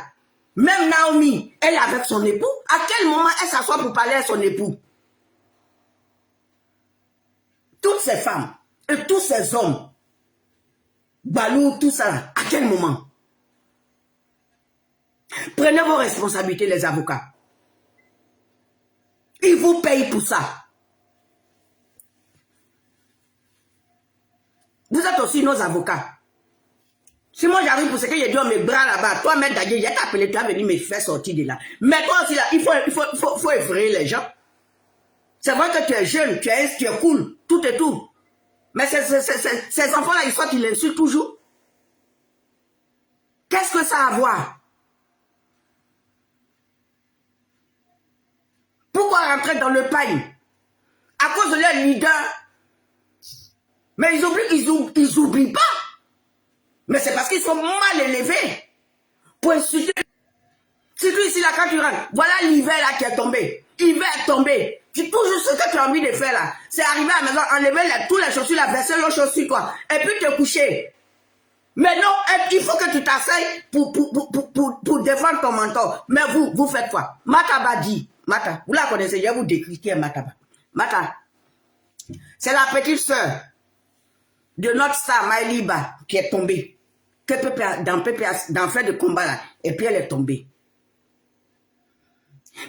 même Naomi, elle est avec son époux. À quel moment elle s'assoit pour parler à son époux? Toutes ces femmes et tous ces hommes, Balou, tout ça, à quel moment? Prenez vos responsabilités, les avocats. Ils vous payent pour ça. Vous êtes aussi nos avocats. Si moi j'arrive pour ce que j'ai dit, mes bras là-bas, toi, Maître Dadje, j'ai t'appelé, tu as venu me faire sortir de là. Mais toi aussi là, il faut effrayer les gens. C'est vrai que tu es jeune, tu es cool, tout et tout. Mais ces enfants-là, ils sortent, ils l'insultent toujours. Qu'est-ce que ça a à voir? Pourquoi rentrer dans le pagne? À cause de leur leader. Mais ils oublient pas. Mais c'est parce qu'ils sont mal élevés. Pour insulter. C'est tout ici là quand tu rentres. Voilà l'hiver là qui est tombé. L'hiver est tombé. Tu toujours ce que tu as envie de faire là. C'est arriver à la maison, enlever tous les chaussures, la verser l'eau chaussure toi. Et puis te coucher. Mais non, il faut que tu t'asseyes pour défendre ton mentor. Mais vous faites quoi? Mataba dit. Mata, vous la connaissez, je vais vous décrire qui est Mataba. Mata, c'est la petite sœur de notre star Maïliba qui est tombée. Dans fait de combat là. Et puis elle est tombée.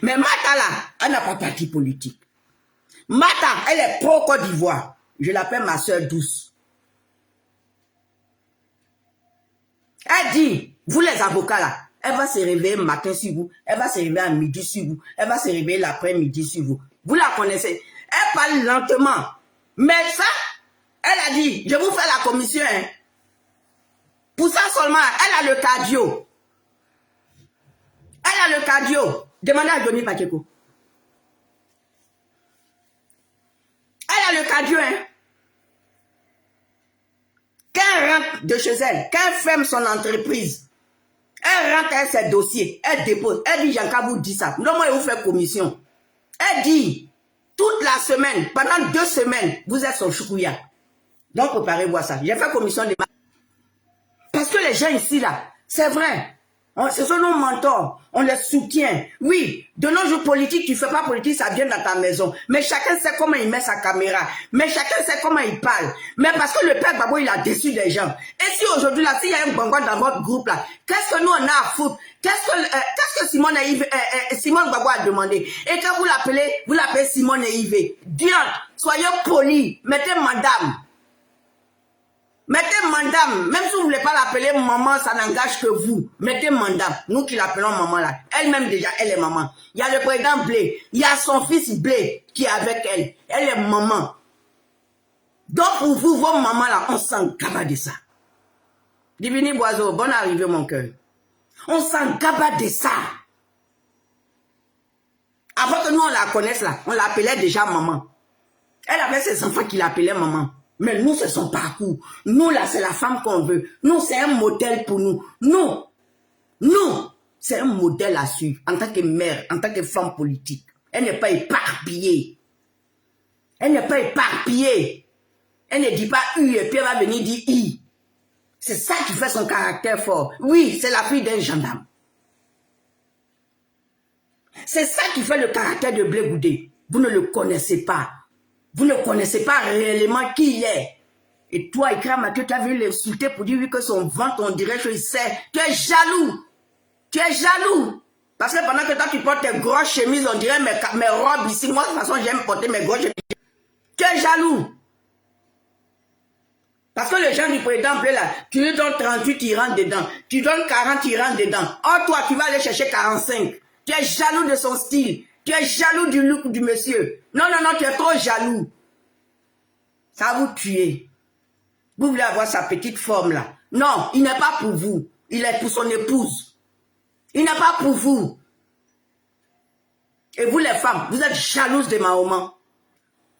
Mais Mata là, elle n'a pas parti politique. Mata, elle est pro-Côte d'Ivoire. Je l'appelle ma sœur douce. Elle dit, vous les avocats là, elle va se réveiller matin sur vous, elle va se réveiller à midi sur vous, elle va se réveiller l'après-midi sur vous. Vous la connaissez. Elle parle lentement. Mais ça, elle a dit, je vous fais la commission. Hein. Pour ça seulement, elle a le cardio. Elle a le cardio. Demandez à Johnny Pacheco. Elle a le cardio, hein. Quand elle rentre de chez elle, quand elle ferme son entreprise, elle rentre avec ses dossiers, elle dépose, elle dit, Janka vous dit ça. Non, moi, je vous fais commission. Elle dit, toute la semaine, pendant 2 semaines, vous êtes son choukouya. Donc, préparez-vous à ça. J'ai fait commission de... Parce que les gens ici, là, c'est vrai. Ce sont nos mentors. On les soutient. Oui, de nos jours politiques, tu ne fais pas politique, ça vient dans ta maison. Mais chacun sait comment il met sa caméra. Mais chacun sait comment il parle. Mais parce que le père Gbagbo, il a déçu des gens. Et si aujourd'hui, là, s'il y a un bonbon dans votre groupe, là, qu'est-ce que nous, on a à foutre? Qu'est-ce que Simone Gbagbo a demandé? Et quand vous l'appelez Simone et Yves. Dieu, soyez polis. Mettez madame. Mettez madame, même si vous ne voulez pas l'appeler maman, ça n'engage que vous. Mettez madame, nous qui l'appelons maman là. Elle-même déjà, elle est maman. Il y a le président Blé, il y a son fils Blé qui est avec elle. Elle est maman. Donc pour vous, vos mamans là, on s'en gabat de ça. Divini Boiseau, bonne arrivée mon cœur. On s'en gabat de ça. Avant que nous on la connaisse là, on l'appelait déjà maman. Elle avait ses enfants qui l'appelaient maman. Mais nous, c'est son parcours. Nous, là, c'est la femme qu'on veut. Nous, c'est un modèle pour nous. Nous, c'est un modèle à suivre en tant que mère, en tant que femme politique. Elle n'est pas éparpillée. Elle n'est pas éparpillée. Elle ne dit pas U et puis elle va venir dire I. C'est ça qui fait son caractère fort. Oui, c'est la fille d'un gendarme. C'est ça qui fait le caractère de Blé Goudé. Vous ne le connaissez pas. Vous ne connaissez pas réellement qui il est. Et toi, Ikra Mathieu, tu as vu l'insulter pour dire oui, que son ventre, on dirait qu'il sait. Tu es jaloux. Tu es jaloux. Parce que pendant que toi, tu portes tes grosses chemises, on dirait mes robes ici. Moi, de toute façon, j'aime porter mes grosses chemises. Tu es jaloux. Parce que les gens du président là, tu lui donnes 38, tu rentres dedans. Tu donnes 40, tu rentres dedans. Or, toi, tu vas aller chercher 45. Tu es jaloux de son style. Tu es jaloux du look du monsieur. Non, tu es trop jaloux. Ça va vous tuer. Vous voulez avoir sa petite forme là. Non, il n'est pas pour vous. Il est pour son épouse. Il n'est pas pour vous. Et vous les femmes, vous êtes jalouses de Mahomet.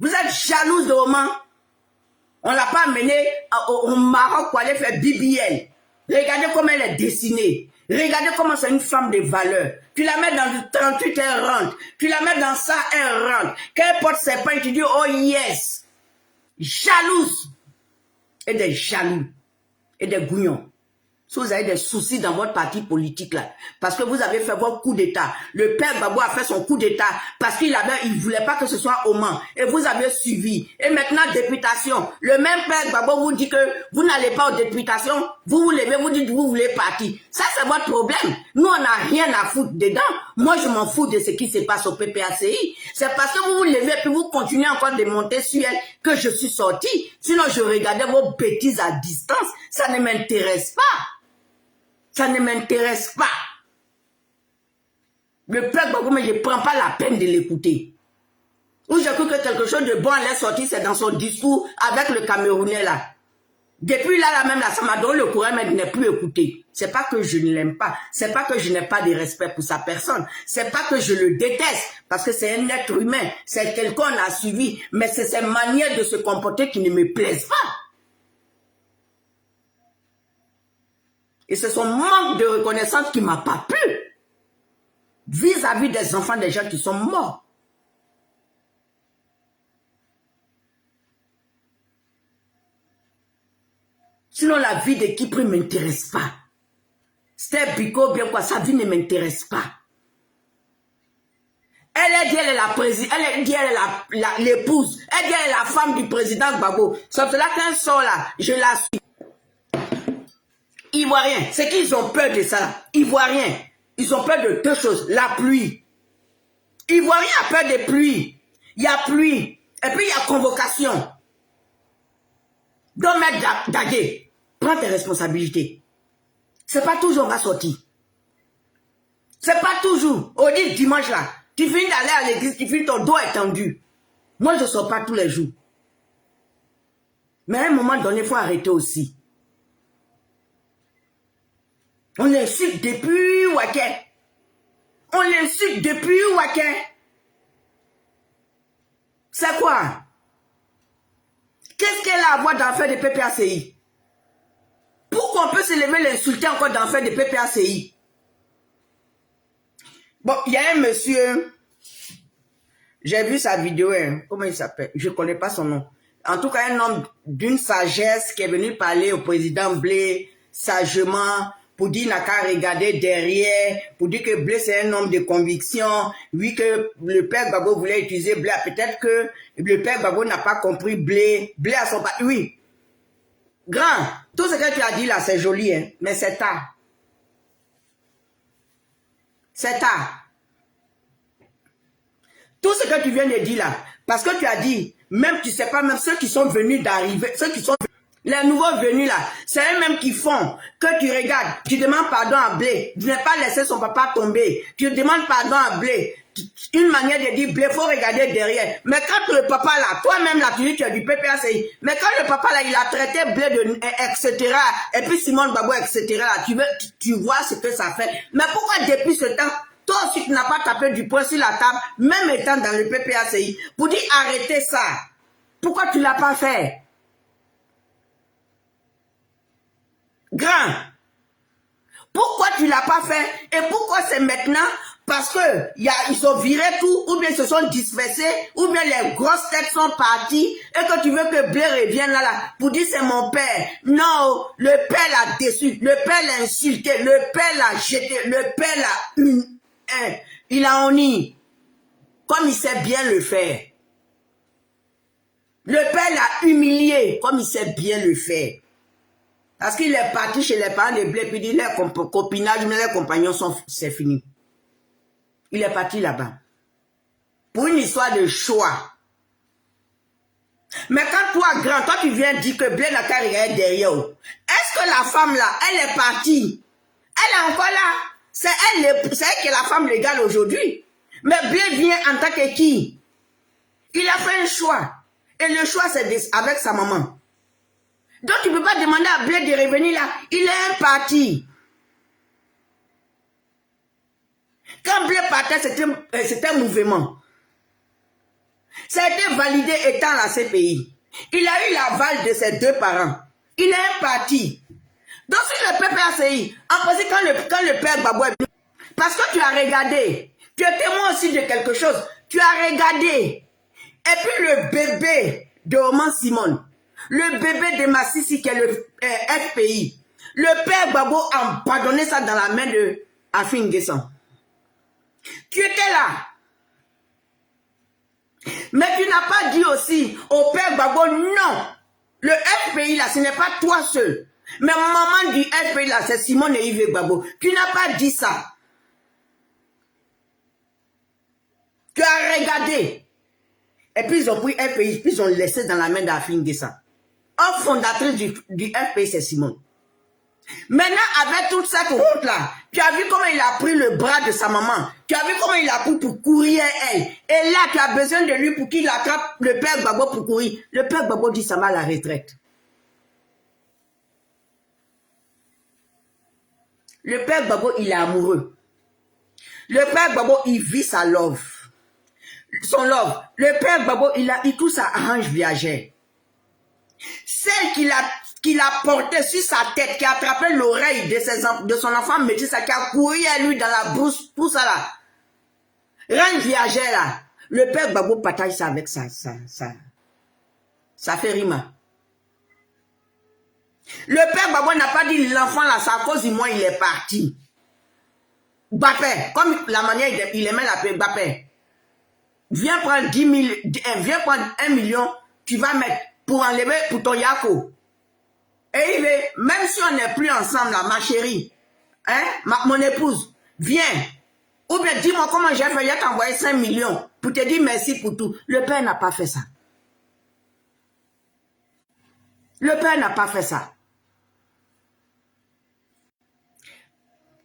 Vous êtes jalouses de Oman. On ne l'a pas amenée au Maroc pour aller faire BBL. Regardez comment elle est dessinée. Regardez comment c'est une femme de valeur. Tu la mets dans le 38, elle rentre. Tu la mets dans ça, elle rentre. Quand elle porte ses pains, tu dis, oh yes. Jalouse. Et des jaloux. Et des gougnons. Si vous avez des soucis dans votre parti politique là, parce que vous avez fait votre coup d'état, le père Gbagbo a fait son coup d'état parce qu'il ne voulait pas que ce soit au Mans, et vous avez suivi. Et maintenant, députation, le même père Gbagbo vous dit que vous n'allez pas aux députations, vous vous levez, vous dites que vous voulez partir. Ça, c'est votre problème. Nous, on n'a rien à foutre dedans. Moi, je m'en fous de ce qui se passe au PPACI. C'est parce que vous vous levez et puis vous continuez encore de monter sur elle que je suis sortie. Sinon, je regardais vos bêtises à distance. Ça ne m'intéresse pas. Ça ne m'intéresse pas. Le peuple, mais je ne prends pas la peine de l'écouter. Où j'ai cru que quelque chose de bon allait sortir, c'est dans son discours avec le Camerounais là. Depuis là même, là, ça m'a donné le courage, mais de ne plus écouter. C'est pas que je ne l'aime pas. C'est pas que je n'ai pas de respect pour sa personne. C'est pas que je le déteste, parce que c'est un être humain. C'est quelqu'un qu'on a suivi. Mais c'est ses manières de se comporter qui ne me plaisent pas. Et c'est son manque de reconnaissance qui m'a pas plu. Vis-à-vis des enfants des gens qui sont morts. Sinon, la vie de Kipri ne m'intéresse pas. Steph Biko, bien quoi, sa vie ne m'intéresse pas. Elle dit, elle est la présidente, elle dit, elle est l'épouse, elle dit, elle est la femme du président Gbagbo. Sauf que là, quand elle sort là, je la suis. Ivoiriens, c'est qu'ils ont peur de ça. Ivoiriens, ils ont peur de deux choses. La pluie. Ivoiriens a peur de pluie. Il y a pluie. Et puis, il y a convocation. Donc, maître Dagué, prends tes responsabilités. C'est pas toujours on va sortir. C'est pas toujours. On dit dimanche là, tu finis d'aller à l'église, tu finis ton dos étendu. Moi, je ne sors pas tous les jours. Mais à un moment donné, il faut arrêter aussi. On l'insulte depuis Waké. On l'insulte depuis Waké. C'est quoi? Qu'est-ce qu'elle a à voir dans l'affaire de PPACI? Pourquoi on peut se lever l'insulter encore dans l'affaire de PPACI? Bon, il y a un monsieur, j'ai vu sa vidéo, hein, comment il s'appelle? Je ne connais pas son nom. En tout cas, un homme d'une sagesse qui est venu parler au président Blé sagement, pour dire qu'il n'a qu'à regarder derrière, pour dire que Blé c'est un homme de conviction, oui que le père Gbagbo voulait utiliser Blé, peut-être que le père Gbagbo n'a pas compris Blé a son pas, oui. Grand, tout ce que tu as dit là c'est joli, hein, mais c'est tard. C'est tard. Tout ce que tu viens de dire là, parce que tu as dit, même tu sais pas, même ceux qui sont venus d'arriver, ceux qui sont les nouveaux venus là, c'est eux-mêmes qui font que tu regardes, tu demandes pardon à Blé, tu n'as pas laissé son papa tomber, tu demandes pardon à Blé, une manière de dire Blé, faut regarder derrière. Mais quand le papa là, toi-même là, tu dis tu as du PPACI, mais quand le papa là, il a traité Blé de etc. et puis Simone Gbagbo etc. là, tu vois ce que ça fait. Mais pourquoi depuis ce temps, toi aussi tu n'as pas tapé du poing sur la table, même étant dans le PPACI, pour dire arrêtez ça? Pourquoi tu ne l'as pas fait? Grand, pourquoi tu ne l'as pas fait? Et pourquoi c'est maintenant? Parce que ils ont viré tout, ou bien ils se sont dispersés, ou bien les grosses têtes sont parties, et que tu veux que Blé revienne là, pour dire c'est mon père. Non, le père l'a déçu, le père l'a insulté, le père l'a jeté, le père l'a... il a honni, comme il sait bien le faire. Le père l'a humilié, comme il sait bien le faire. Parce qu'il est parti chez les parents de Blé, puis il dit, les copinages, les compagnons, c'est fini. Il est parti là-bas. Pour une histoire de choix. Mais quand toi, grand, toi tu viens dire que Blé n'a qu'à regarder derrière. Est-ce que la femme là, elle est partie? Elle est encore là. C'est elle qui est la femme légale aujourd'hui. Mais Blé vient en tant que qui? Il a fait un choix. Et le choix, c'est avec sa maman. Donc, tu ne peux pas demander à Blé de revenir là. Il est un parti. Quand Blé partait, c'était un mouvement. Ça a été validé étant la CPI. Il a eu l'aval de ses deux parents. Il est un parti. Donc, sur le PPACI, en principe, quand le père Gbagbo est venu, parce que tu as regardé, tu es témoin aussi de quelque chose. Tu as regardé. Et puis le bébé de Oman Simone, le bébé de Massissi qui est le FPI, le père Gbagbo a pardonné ça dans la main de Afin Guessan. Tu étais là. Mais tu n'as pas dit aussi au père Gbagbo, non, le FPI là, ce n'est pas toi seul. Mais maman du FPI là, c'est Simone et Yves Gbagbo. Tu n'as pas dit ça. Tu as regardé. Et puis ils ont pris FPI, puis ils ont laissé dans la main d'Afin Guessan. Un fondatrice du FPI, c'est Simone. Maintenant, avec toute cette route-là, tu as vu comment il a pris le bras de sa maman. Tu as vu comment il a pris pour courir elle. Et là, tu as besoin de lui pour qu'il attrape le père Gbagbo pour courir. Le père Gbagbo dit ça va à la retraite. Le père Gbagbo, il est amoureux. Le père Gbagbo, il vit sa love. Son love. Le père Gbagbo, il touche sa hanche viagère. Celle qu'il a portée sur sa tête, qui a attrapé l'oreille de son enfant métis, qui a couru à lui dans la brousse, tout ça là. Reine viagère là. Le père Gbagbo partage ça avec ça fait rime. Le père Gbagbo n'a pas dit l'enfant là, c'est à cause du moi il est parti. Bapé, comme la manière il aimait l'appeler Bapé. Viens prendre 10 000, viens prendre 1 million, tu vas mettre pour enlever pour ton Yako. Et il est, même si on n'est plus ensemble là, ma chérie, hein, mon épouse, viens. Ou bien dis-moi comment j'ai fait, j'ai t'envoyé 5 millions pour te dire merci pour tout. Le père n'a pas fait ça. Le père n'a pas fait ça.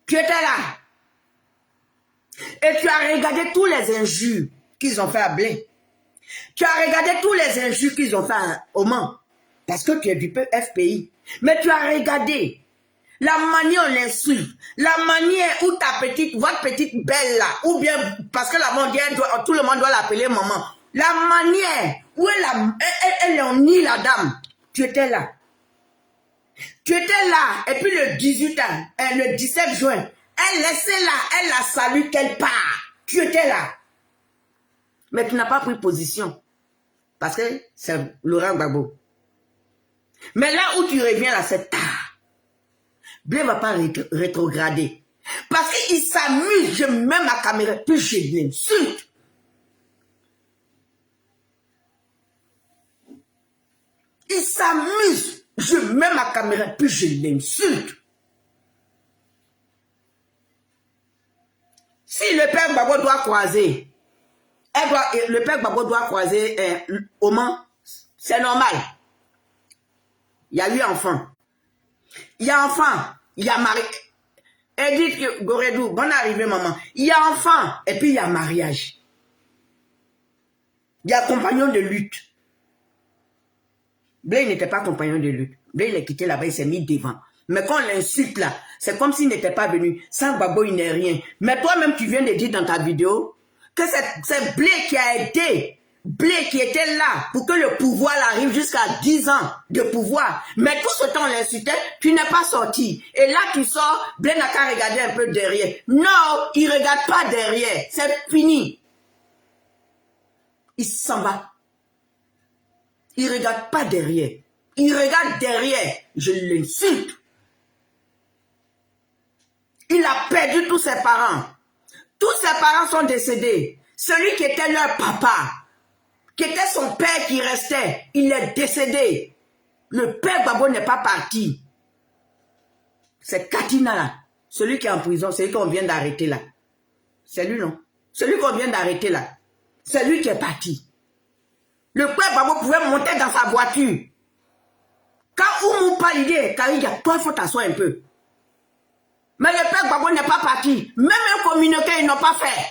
Tu étais là. Et tu as regardé tous les injures qu'ils ont fait à Blé. Tu as regardé tous les injures qu'ils ont fait au Mans. Parce que tu es du FPI. Mais tu as regardé la manière on l'insulte, la manière où votre petite belle là, ou bien parce que la mondiale, tout le monde doit l'appeler maman. La manière où elle en nie la dame. Tu étais là. Tu étais là. Et puis le 18 ans, le 17 juin, elle laissait là, elle la salue qu'elle part. Tu étais là. Mais tu n'as pas pris position. Parce que c'est Laurent Gbagbo. Mais là où tu reviens là, c'est tard. Blé ne va pas rétrograder. Parce qu'il s'amuse, je mets ma caméra, puis je l'insulte. Il s'amuse, je mets ma caméra, puis je l'insulte. Si le père Gbagbo doit croiser, le père Gbagbo doit croiser au Mans, c'est normal. Il y a 8 enfants. Il y a enfant, il y a mari. Edith Goredou, bonne arrivée maman. Il y a enfant et puis il y a mariage. Il y a compagnon de lutte. Blé n'était pas compagnon de lutte. Blé il est quitté là-bas, il s'est mis devant. Mais quand on l'insulte là, c'est comme s'il n'était pas venu. Sans Gbagbo, il n'est rien. Mais toi-même, tu viens de dire dans ta vidéo que c'est Blé qui a été, Blé qui était là pour que le pouvoir arrive jusqu'à 10 ans de pouvoir. Mais tout ce temps, on l'insultait, tu n'es pas sorti. Et là, tu sors, Blé n'a qu'à regarder un peu derrière. Non, il ne regarde pas derrière. C'est fini. Il s'en va. Il ne regarde pas derrière. Il regarde derrière. Je l'insulte. Il a perdu tous ses parents. Tous ses parents sont décédés. Celui qui était leur papa, qui était son père qui restait, il est décédé. Le père Gbagbo n'est pas parti. C'est Katina là. Celui qui est en prison, celui qu'on vient d'arrêter là. C'est lui non. Celui qu'on vient d'arrêter là. C'est lui qui est parti. Le père Gbagbo pouvait monter dans sa voiture. Quand Oumou parle, il dit, Karidia, toi il faut t'asseoir un peu. Mais le père Gbagbo n'est pas parti. Même un communiqué, ils n'ont pas fait.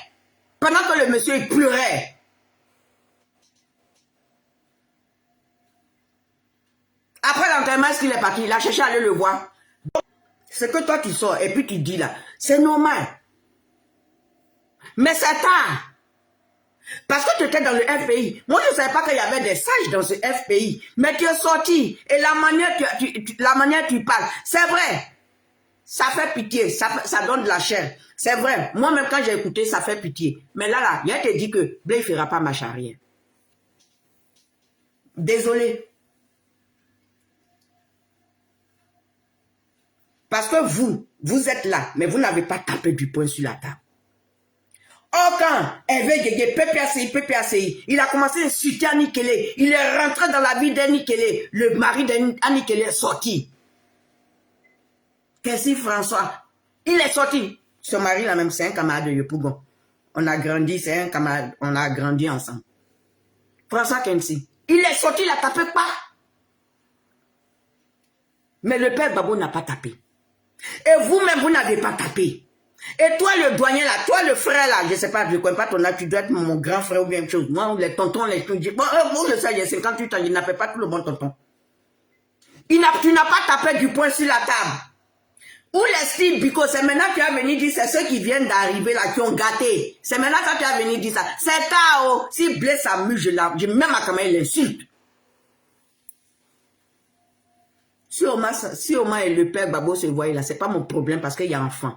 Pendant que le monsieur il pleurait. Après l'enterrement, est-ce qu'il est parti? Il a cherché à aller le voir. C'est que toi tu sors et puis tu dis là, c'est normal. Mais c'est tard. Parce que tu étais dans le FPI. Moi, je ne savais pas qu'il y avait des sages dans ce FPI. Mais tu es sorti. Et la manière tu parles, c'est vrai. Ça fait pitié. Ça donne de la chair. C'est vrai. Moi-même, quand j'ai écouté, ça fait pitié. Mais là, il te dit que Blé ne fera pas marche arrière. Désolé. Parce que vous êtes là, mais vous n'avez pas tapé du poing sur la table. Oh, quand Hervé Guégué, PPACI, il a commencé à insulter Annie Kelly. Il est rentré dans la vie d'Annie Kelly. Le mari d'Annie Kelly est sorti. Qu'est-ce que François? Il est sorti. Son mari, là même, c'est un camarade de Yopougon. On a grandi, c'est un camarade, on a grandi ensemble. François Kensi. Il est sorti, il a tapé pas. Mais le père Gbagbo n'a pas tapé. Et vous-même, vous n'avez pas tapé. Et toi, le douanier là, toi, le frère là, je ne sais pas, je ne connais pas ton âge, tu dois être mon grand frère ou bien quelque chose. Moi, les tontons, les trucs. Bon, vous le savez, il y a 58 ans, il n'a pas tout le bon tonton. Tu n'as pas tapé du poing sur la table. Où les styles, Biko, c'est maintenant que tu as venu dire, c'est ceux qui viennent d'arriver là, qui ont gâté. C'est maintenant que tu as venu dire ça. C'est tard, si Blé s'amuse, je mets ma caméra, il l'insulte. Si Omar et le père Babo se voient là, c'est pas mon problème parce qu'il y a enfant.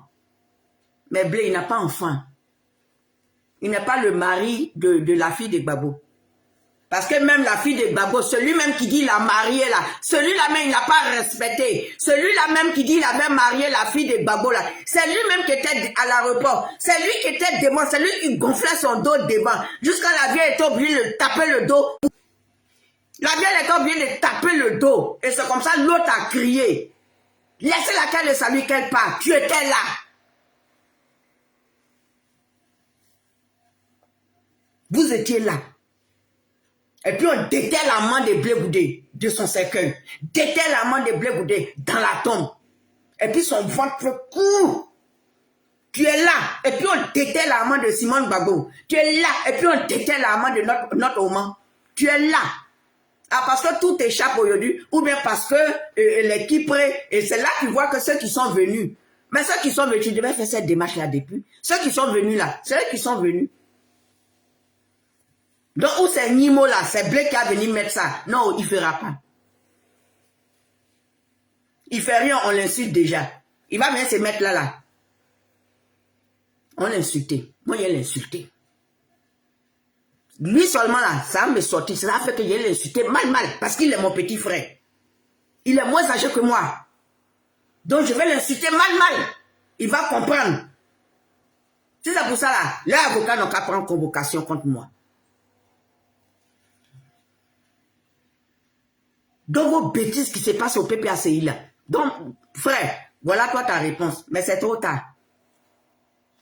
Mais Blé, il n'a pas enfant. Il n'est pas le mari de la fille de Babo. Parce que même la fille de Babo, celui-même qui dit il a marié là, celui-là même il n'a pas respecté. Celui-là même qui dit il avait marié la fille de Babo là, c'est lui-même qui était à l'aéroport. C'est lui qui était devant, c'est lui qui gonflait son dos devant. Jusqu'à la vieille était obligée de taper le dos. La vieille était obligée de taper le dos. Et c'est comme ça l'autre a crié. Laissez laquelle de salut qu'elle part. Tu étais là. Vous étiez là. Et puis on déterre l'amant de Blé Goudé de son cercueil. Déterre l'amant de Blé Goudé dans la tombe. Et puis son ventre court. Tu es là. Et puis on déterre l'amant de Simone Gbagbo. Tu es là. Et puis on déterre l'amant de notre Oman. Tu es là. Ah, parce que tout échappe aujourd'hui. Ou bien parce que l'équipe... Et c'est là que tu vois que ceux qui sont venus. Mais ceux qui sont venus, tu devais faire cette démarche-là depuis. Ceux qui sont venus là, c'est eux qui sont venus. Donc, où c'est Nimo là, c'est Blé qui a venu mettre ça. Non, il ne fera pas. Il ne fait rien, on l'insulte déjà. Il va venir se mettre là. On l'a insulté. Moi, il l'a insulté. Lui seulement là, ça va me sortir. Ça a fait que je l'ai insulté mal. Parce qu'il est mon petit frère. Il est moins âgé que moi. Donc, je vais l'insulter mal. Il va comprendre. Si c'est pour ça là, l'avocat n'a qu'à prendre convocation contre moi. Donc, vos bêtises qui se passent au PPACI là. Donc, frère, voilà toi ta réponse. Mais c'est trop tard.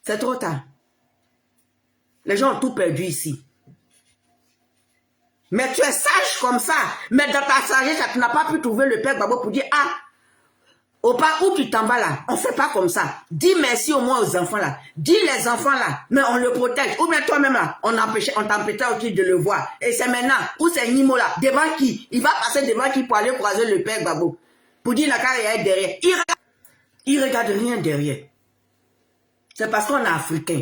C'est trop tard. Les gens ont tout perdu ici. Mais tu es sage comme ça. Mais dans ta sagesse, tu n'as pas pu trouver le père Gbagbo pour dire, ah, au pas où tu t'en vas là, on ne fait pas comme ça. Dis merci au moins aux enfants là. Dis les enfants là, mais on le protège. Ou bien toi-même là, on t'empêchait aussi de le voir. Et c'est maintenant, où c'est Nimo là, devant qui? Il va passer devant qui pour aller croiser le père Gbagbo. Pour dire la carrière est derrière. Il regarde rien derrière. C'est parce qu'on est africain.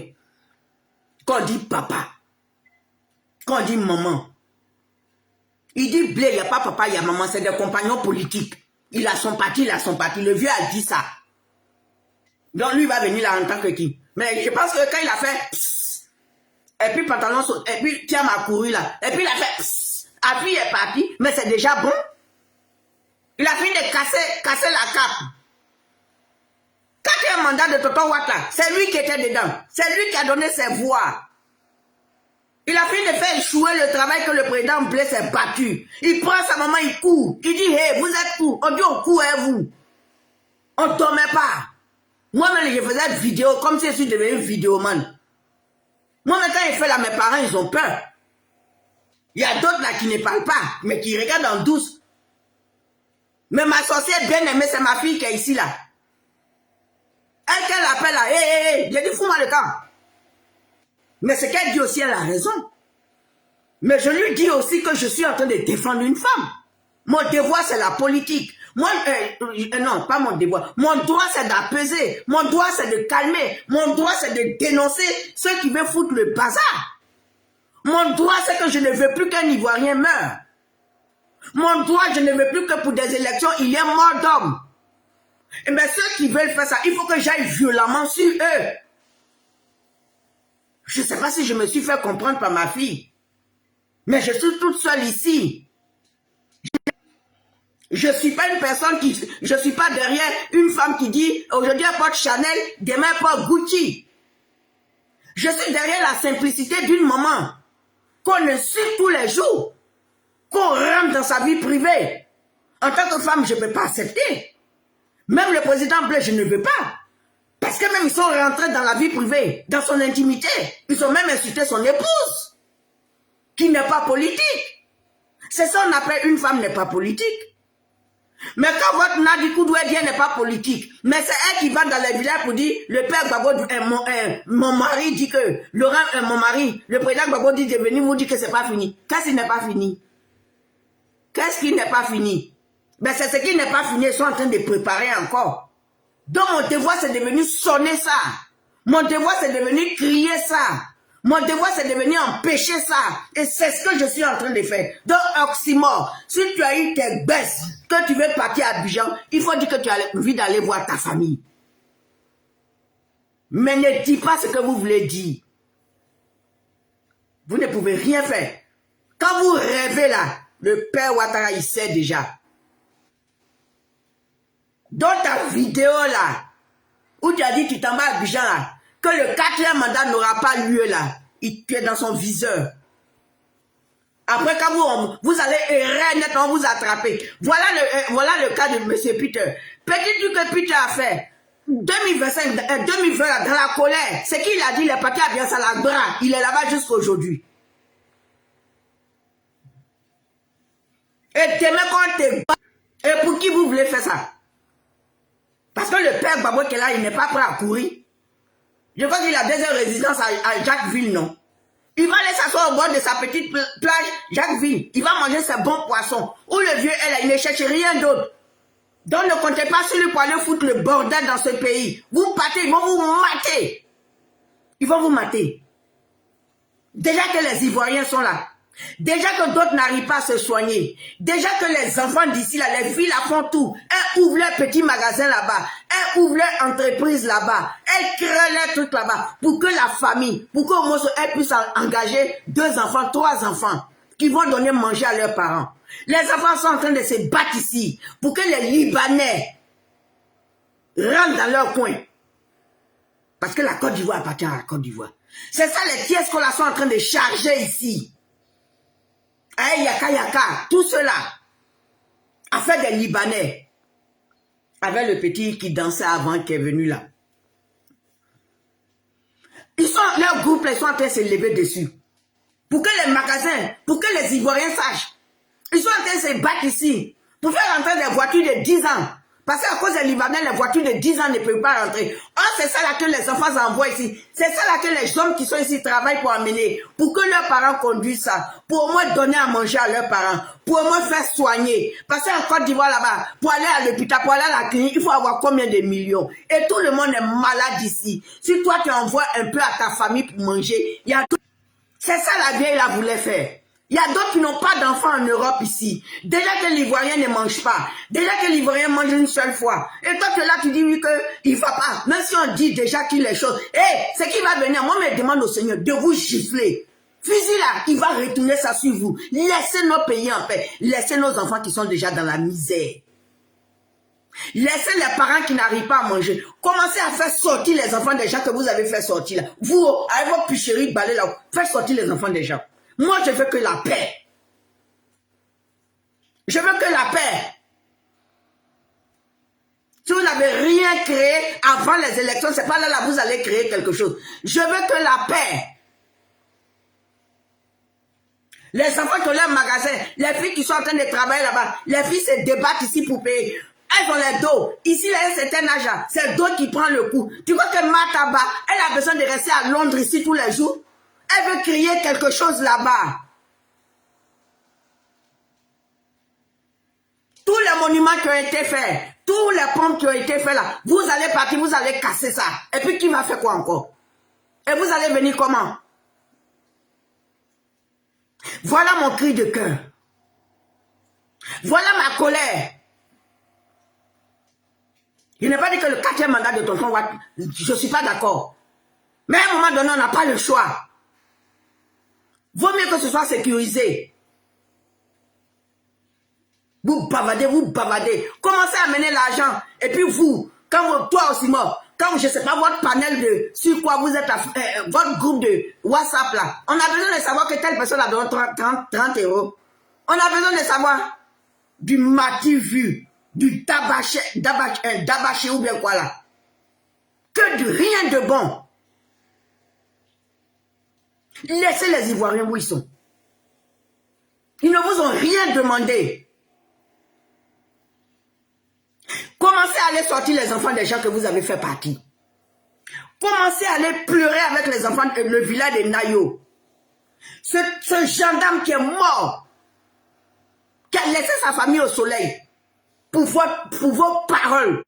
Qu'on dit papa. Qu'on dit maman. Il dit Blé, il n'y a pas papa, il y a maman, c'est des compagnons politiques. Il a son parti, Le vieux a dit ça. Donc lui va venir là en tant que qui. Mais je pense que quand il a fait psst, et puis pantalon saute, et puis tiens m'a couru là, et puis il a fait psst, et puis il est parti, mais c'est déjà bon. Il a fini de casser la cape. Quand il y a un mandat de Tonton Watt là, c'est lui qui était dedans. C'est lui qui a donné ses voix. Il a fini de faire échouer le travail que le président Blé s'est battu. Il prend sa maman, il court. Il dit, hey, vous êtes où? On dit, on court, hein, vous. On ne dormait pas. Moi-même, je faisais des vidéos comme si je suis devenu vidéoman. Moi-même, quand il fait là, mes parents, ils ont peur. Il y a d'autres là qui ne parlent pas, mais qui regardent en douce. Mais ma sorcière bien aimée, c'est ma fille qui est ici là. Elle, qu'elle appelle là, hé, j'ai dit, fous-moi le camp. Mais ce qu'elle dit aussi, elle a raison. Mais je lui dis aussi que je suis en train de défendre une femme. Mon devoir, c'est la politique. Moi, non, pas mon devoir. Mon droit, c'est d'apaiser. Mon droit, c'est de calmer. Mon droit, c'est de dénoncer ceux qui veulent foutre le bazar. Mon droit, c'est que je ne veux plus qu'un Ivoirien meure. Mon droit, je ne veux plus que pour des élections, il y ait mort d'hommes. Et bien, ceux qui veulent faire ça, il faut que j'aille violemment sur eux. Je ne sais pas si je me suis fait comprendre par ma fille. Mais je suis toute seule ici. Je ne suis pas une personne qui... Je ne suis pas derrière une femme qui dit aujourd'hui elle porte Chanel, demain elle porte Gucci. Je suis derrière la simplicité d'une maman qu'on insulte tous les jours, qu'on rentre dans sa vie privée. En tant que femme, je ne peux pas accepter. Même le président Blé, je ne veux pas. Parce que même ils sont rentrés dans la vie privée, dans son intimité. Ils ont même insulté son épouse, qui n'est pas politique. C'est ça qu'on appelle une femme n'est pas politique. Mais quand votre Nadi Koudouédien n'est pas politique, mais c'est elle qui va dans les villages pour dire, le père Gbagbo, mon mari dit que, Laurent, mon mari, le président Gbagbo dit de venir vous dire que c'est pas fini. Qu'est-ce qui n'est pas fini? Qu'est-ce qui n'est pas fini? Ben c'est ce qui n'est pas fini, ils sont en train de préparer encore. Donc mon devoir c'est de venir sonner ça. Mon devoir c'est de venir crier ça. Mon devoir c'est de venir empêcher ça. Et c'est ce que je suis en train de faire. Donc oxymore, si tu as eu tes baisses, que tu veux partir à Abidjan, il faut dire que tu as envie d'aller voir ta famille. Mais ne dis pas ce que vous voulez dire. Vous ne pouvez rien faire. Quand vous rêvez là, le père Ouattara il sait déjà. Dans ta vidéo là, où tu as dit tu t'en vas à Abidjan là, que le 4e mandat n'aura pas lieu là, tu es dans son viseur. Après, quand vous allez errer nettement vous attraper. Voilà le cas de M. Peter. Petit truc que Peter a fait, 2025, 2020 là, dans la colère, c'est qu'il a dit, il est parti à bien Salagbra, il est là-bas jusqu'à aujourd'hui. Et demain quand t'es bas, et pour qui vous voulez faire ça? Parce que le père Gbagbo qui est là, il n'est pas prêt à courir. Je crois qu'il a deuxième résidence à Jacquesville, non? Il va aller s'asseoir au bord de sa petite plage, Jacquesville. Il va manger ses bons poissons. Ou le vieux, il ne cherche rien d'autre. Donc ne comptez pas sur lui pour aller foutre le bordel dans ce pays. Vous partez, ils vont vous mater. Ils vont vous mater. Déjà que les Ivoiriens sont là. Déjà que d'autres n'arrivent pas à se soigner. Déjà que les enfants d'ici, là, les filles là font tout. Elles ouvrent leur petit magasin là-bas. Elles ouvrent leur entreprise là-bas. Elles créent leur truc là-bas. Pour que la famille, pour qu'au moins elles puissent engager 2 enfants, 3 enfants qui vont donner manger à leurs parents. Les enfants sont en train de se battre ici pour que les Libanais rentrent dans leur coin. Parce que la Côte d'Ivoire appartient à la Côte d'Ivoire. C'est ça les pièces qu'on sont en train de charger ici. Hey, Yaka, tout cela a fait des Libanais. Avec le petit qui dansait avant qui est venu là. Leurs groupes ils sont en train de se lever dessus. Pour que les magasins, pour que les Ivoiriens sachent. Ils sont en train de se battre ici. Pour faire rentrer des voitures de 10 ans. Parce qu'à cause des Libanais, les voitures de 10 ans ne peuvent pas rentrer. C'est ça là que les enfants envoient ici. C'est ça là que les hommes qui sont ici travaillent pour amener. Pour que leurs parents conduisent ça. Pour au moins donner à manger à leurs parents. Pour au moins faire soigner. Parce qu'en Côte d'Ivoire là-bas, pour aller à l'hôpital, pour aller à la clinique, il faut avoir combien de millions. Et tout le monde est malade ici. Si toi tu envoies un peu à ta famille pour manger, il y a tout. C'est ça la vieille là voulait faire. Il y a d'autres qui n'ont pas d'enfants en Europe ici. Déjà que l'Ivoirien ne mange pas. Déjà que l'Ivoirien mange une seule fois. Et toi, tu es là, tu dis oui qu'il ne va pas. Même si on dit déjà qu'il est chaud. C'est qui va venir. Moi, je demande au Seigneur de vous gifler. Fusil là, il va retourner ça sur vous. Laissez nos pays en paix. Laissez nos enfants qui sont déjà dans la misère. Laissez les parents qui n'arrivent pas à manger. Commencez à faire sortir les enfants des gens que vous avez fait sortir là. Vous, avec vos picheries balais là, faites sortir les enfants des gens. Moi, je veux que la paix. Je veux que la paix. Si vous n'avez rien créé avant les élections, c'est pas là que vous allez créer quelque chose. Je veux que la paix. Les enfants qui ont leur magasin, les filles qui sont en train de travailler là-bas, les filles se débattent ici pour payer. Elles ont les dos. Ici, là, c'est un agent. C'est d'autres qui prend le coup. Tu vois que Mataba, elle a besoin de rester à Londres ici tous les jours. Elle veut créer quelque chose là-bas. Tous les monuments qui ont été faits, tous les pompes qui ont été faits là, vous allez partir, vous allez casser ça. Et puis qui va faire quoi encore? Et vous allez venir comment? Voilà mon cri de cœur. Voilà ma colère. Je n'ai pas dit que le 4e mandat de tonton Watt, je ne suis pas d'accord. Mais à un moment donné, on n'a pas le choix. Vaut mieux que ce soit sécurisé. Vous bavardez. Commencez à mener l'argent. Et puis vous, quand toi aussi mort, quand je ne sais pas votre panel de sur quoi vous êtes, votre groupe de WhatsApp là, on a besoin de savoir que telle personne a donné 30 €. On a besoin de savoir du mati vu, du tabaché ou bien quoi là. Que de rien de bon. Laissez les Ivoiriens où ils sont. Ils ne vous ont rien demandé. aller sortir les enfants des gens que vous avez fait partie. Commencez à aller pleurer avec les enfants de le village de Nayo. Ce gendarme qui est mort, qui a laissé sa famille au soleil pour vos paroles.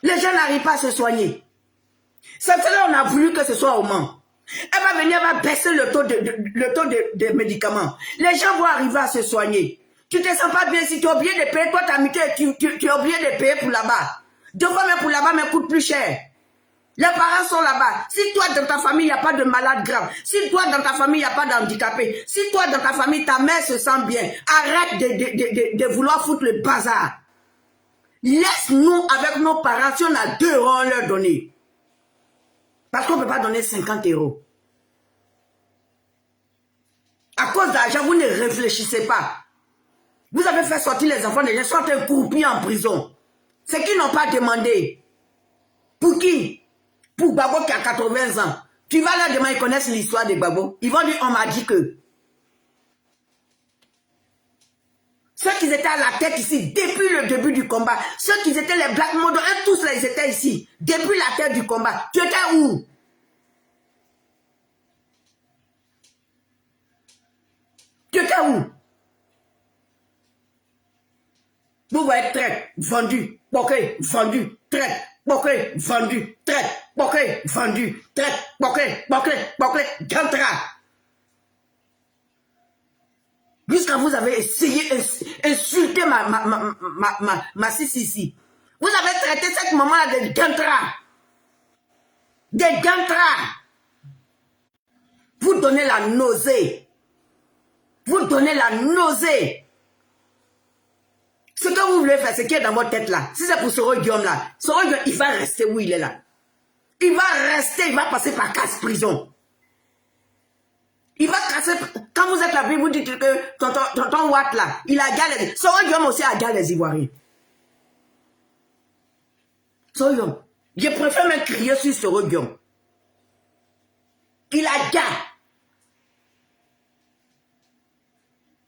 Les gens n'arrivent pas à se soigner. C'est cela on a voulu que ce soit au Mans. Elle va venir, elle va baisser le taux de médicaments. Les gens vont arriver à se soigner. Tu te sens pas bien si tu as oublié de payer. Toi, ta mutuelle, tu as oublié de payer pour là-bas. Deux fois même pour là-bas, mais coûte plus cher. Les parents sont là-bas. Si toi, dans ta famille, il n'y a pas de malade grave. Si toi, dans ta famille, il n'y a pas d'handicapé. Si toi, dans ta famille, ta mère se sent bien. Arrête de vouloir foutre le bazar. Laisse-nous avec nos parents. Si on a 2 euros, on leur donner. Parce qu'on ne peut pas donner 50 euros. À cause d'argent, vous ne réfléchissez pas. Vous avez fait sortir les enfants des gens, sont croupis en prison. C'est qu'ils n'ont pas demandé. Pour qui? Pour Gbagbo qui a 80 ans. Tu vas leur demander, ils connaissent l'histoire de Gbagbo. Ils vont dire, on m'a dit que. Ceux qui étaient à la tête ici, depuis le début du combat, ceux qui étaient les Black Modo, tous là, ils étaient ici. Depuis la tête du combat. Tu étais où? Tu étais où? Vous voyez traite, vendu, poké, vendu, traite, poké, vendu, traite, poké, vendu, traite, poké, gantra. Jusqu'à vous avez essayé d'insulter ma six ici. Vous avez traité cette maman-là de gantra. Des gantra. Vous donnez la nausée. Vous donnez la nausée. Ce que vous voulez faire, ce qui est dans votre tête là, si c'est pour Soro Guillaume là, Soro Guillaume, il va rester où il est là. Il va rester, il va passer par casse-prison. Il va casser, quand vous êtes là, vous dites que tonton Watt là, il a galé. Soro Guillaume aussi a galé les Ivoiriens. Soro Guillaume, je préfère même crier sur Soro Guillaume. Il a galé.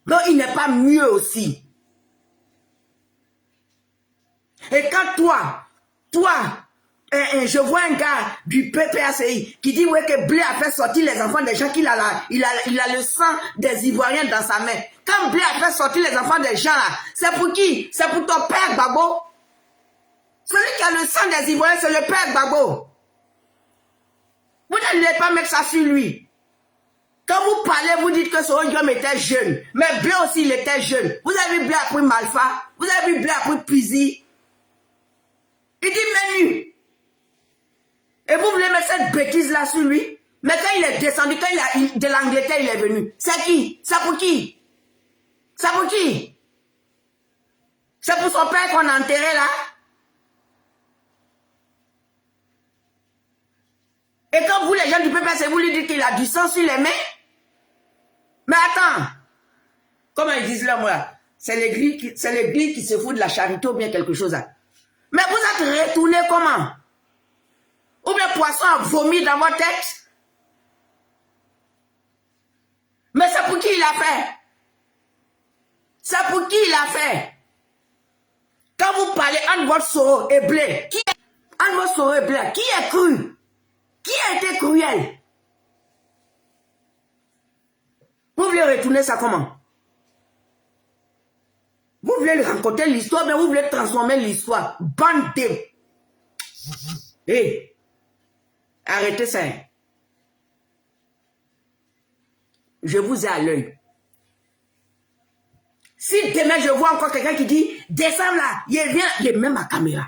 Donc il n'est pas mieux aussi. Et quand toi, je vois un gars du PPACI qui dit ouais, que Blé a fait sortir les enfants des gens, il a le sang des Ivoiriens dans sa main. Quand Blé a fait sortir les enfants des gens là, c'est pour qui? C'est pour ton père Gbagbo. Celui qui a le sang des Ivoiriens, c'est le père Gbagbo. Vous n'allez pas mettre ça sur lui. Quand vous parlez, vous dites que Soro Guillaume était jeune. Mais Blé aussi, il était jeune. Vous avez vu Blé après Malfa. Vous avez vu Blé après Pizi. Il dit menu. Et vous voulez mettre cette bêtise-là sur lui? Mais quand il est descendu, quand de l'Angleterre, il est venu. C'est qui? C'est pour qui? C'est pour qui? C'est pour son père qu'on a enterré là? Et quand vous, les gens du peuple, vous lui dites qu'il a du sang sur les mains? Mais attends. Comment ils disent là, moi? C'est l'église qui se fout de la charité ou bien quelque chose là. Mais vous êtes retourné comment? Ou bien poisson a vomi dans votre tête? Mais c'est pour qui il a fait? C'est pour qui il a fait? Quand vous parlez entre votre Soro et Blé, entre votre Soro et Blé, qui est cru? Qui a été cruel? Vous voulez retourner ça comment? Vous voulez raconter l'histoire, mais vous voulez transformer l'histoire. Bande de... Hey, arrêtez ça. Je vous ai à l'œil. Si demain je vois encore quelqu'un qui dit, descends là, il vient, il met ma caméra.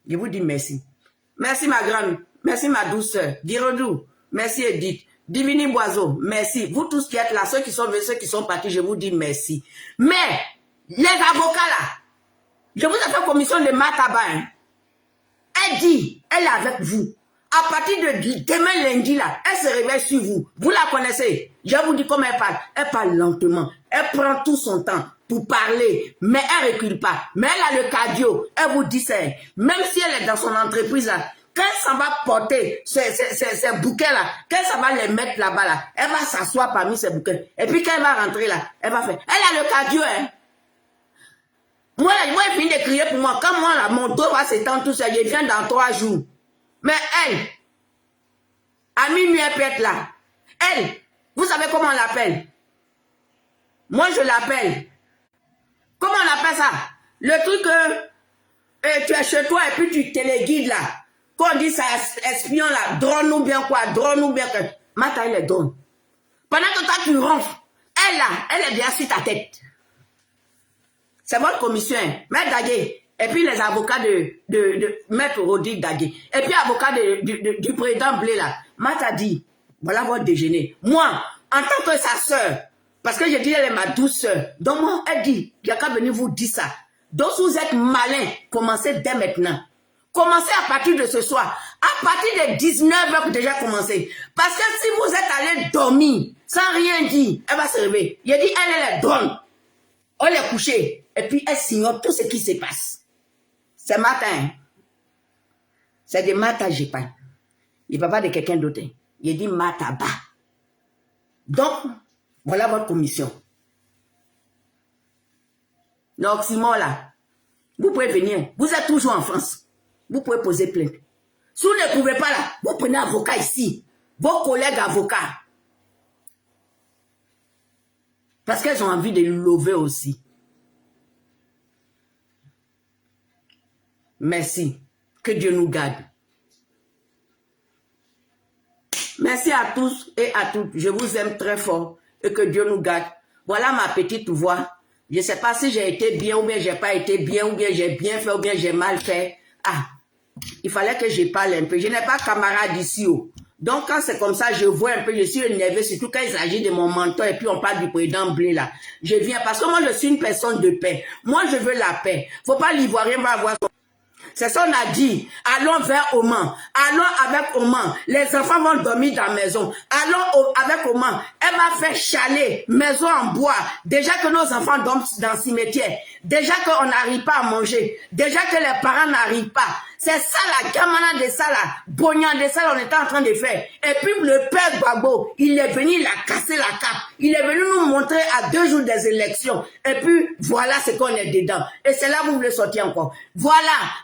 Je vous dis merci. Merci ma grande, merci ma douce soeur, Girodou, merci Edith, Divini Boiseau, merci. Vous tous qui êtes là, ceux qui sont venus, ceux qui sont partis, je vous dis merci. Mais, les avocats là, je vous ai fait commission de Mataba. Hein. Elle dit, elle est avec vous. À partir de demain lundi là, elle se réveille sur vous. Vous la connaissez. Je vous dis comment elle parle. Elle parle lentement. Elle prend tout son temps pour parler, mais elle recule pas. Mais elle a le cardio. Elle vous dit ça. Même si elle est dans son entreprise là, quand elle s'en va porter ces bouquets là, quand elle va les mettre là-bas là, elle va s'asseoir parmi ces bouquets. Et puis quand elle va rentrer là, elle va faire. Elle a le cardio, hein. Moi, elle finit de crier pour moi. Quand moi, là, mon dos va s'étendre tout seul, je viens dans 3 jours. Mais elle, à minuit, elle peut être là. Elle, vous savez comment on l'appelle? Moi, je l'appelle. Comment on appelle ça? Le truc que tu es chez toi et puis tu téléguides là. Quand on dit ça, espion là, drone ou bien quoi, drone ou bien que... Mata, elle est drone. Pendant que toi, tu ronfles, elle là, elle est bien sur ta tête. C'est votre commission, hein. Maître Dagué. Et puis les avocats de Maître Rodi Dagué. Et puis avocat du président Blé là. Mata dit, voilà votre déjeuner. Moi, en tant que sa sœur, parce que je dis elle est ma douce sœur. Donc moi, elle dit, il n'y a qu'à venir vous dire ça. Donc vous êtes malins, commencez dès maintenant. Commencez à partir de ce soir. À partir de 19h, déjà commencé. Parce que si vous êtes allé dormir, sans rien dire, elle va se réveiller. Il a dit, elle est drôle. On est couché. Et puis elle signore tout ce qui se passe. C'est matin. C'est de Mata Jépan. Il ne parle pas de quelqu'un d'autre. Il dit Mata Ba. Donc, voilà votre commission. Donc, Simon là, vous pouvez venir. Vous êtes toujours en France. Vous pouvez poser plainte. Si vous ne pouvez pas là, vous prenez un avocat ici. Vos collègues avocats. Parce qu'elles ont envie de lever aussi. Merci. Que Dieu nous garde. Merci à tous et à toutes. Je vous aime très fort et que Dieu nous garde. Voilà ma petite voix. Je ne sais pas si j'ai été bien ou bien j'ai pas été bien ou bien j'ai bien fait ou bien j'ai mal fait. Ah, il fallait que je parle un peu. Je n'ai pas camarade ici. Oh. Donc quand c'est comme ça, je vois un peu, je suis énervé, surtout quand il s'agit de mon mentor et puis on parle du président Blé là. Je viens parce que moi je suis une personne de paix. Moi je veux la paix. Faut pas l'Ivoirien va avoir... C'est ça qu'on a dit. Allons vers Oman. Allons avec Oman. Les enfants vont dormir dans la maison. Allons avec Oman. Elle va faire chalet, maison en bois. Déjà que nos enfants dorment dans le cimetière. Déjà qu'on n'arrive pas à manger. Déjà que les parents n'arrivent pas. C'est ça la gamana de ça là. Bognan de ça là, on était en train de faire. Et puis le père Gbagbo, il est venu, il a cassé la cape. Il est venu nous montrer à 2 jours des élections. Et puis voilà ce qu'on est dedans. Et c'est là où vous voulez sortir encore. Voilà.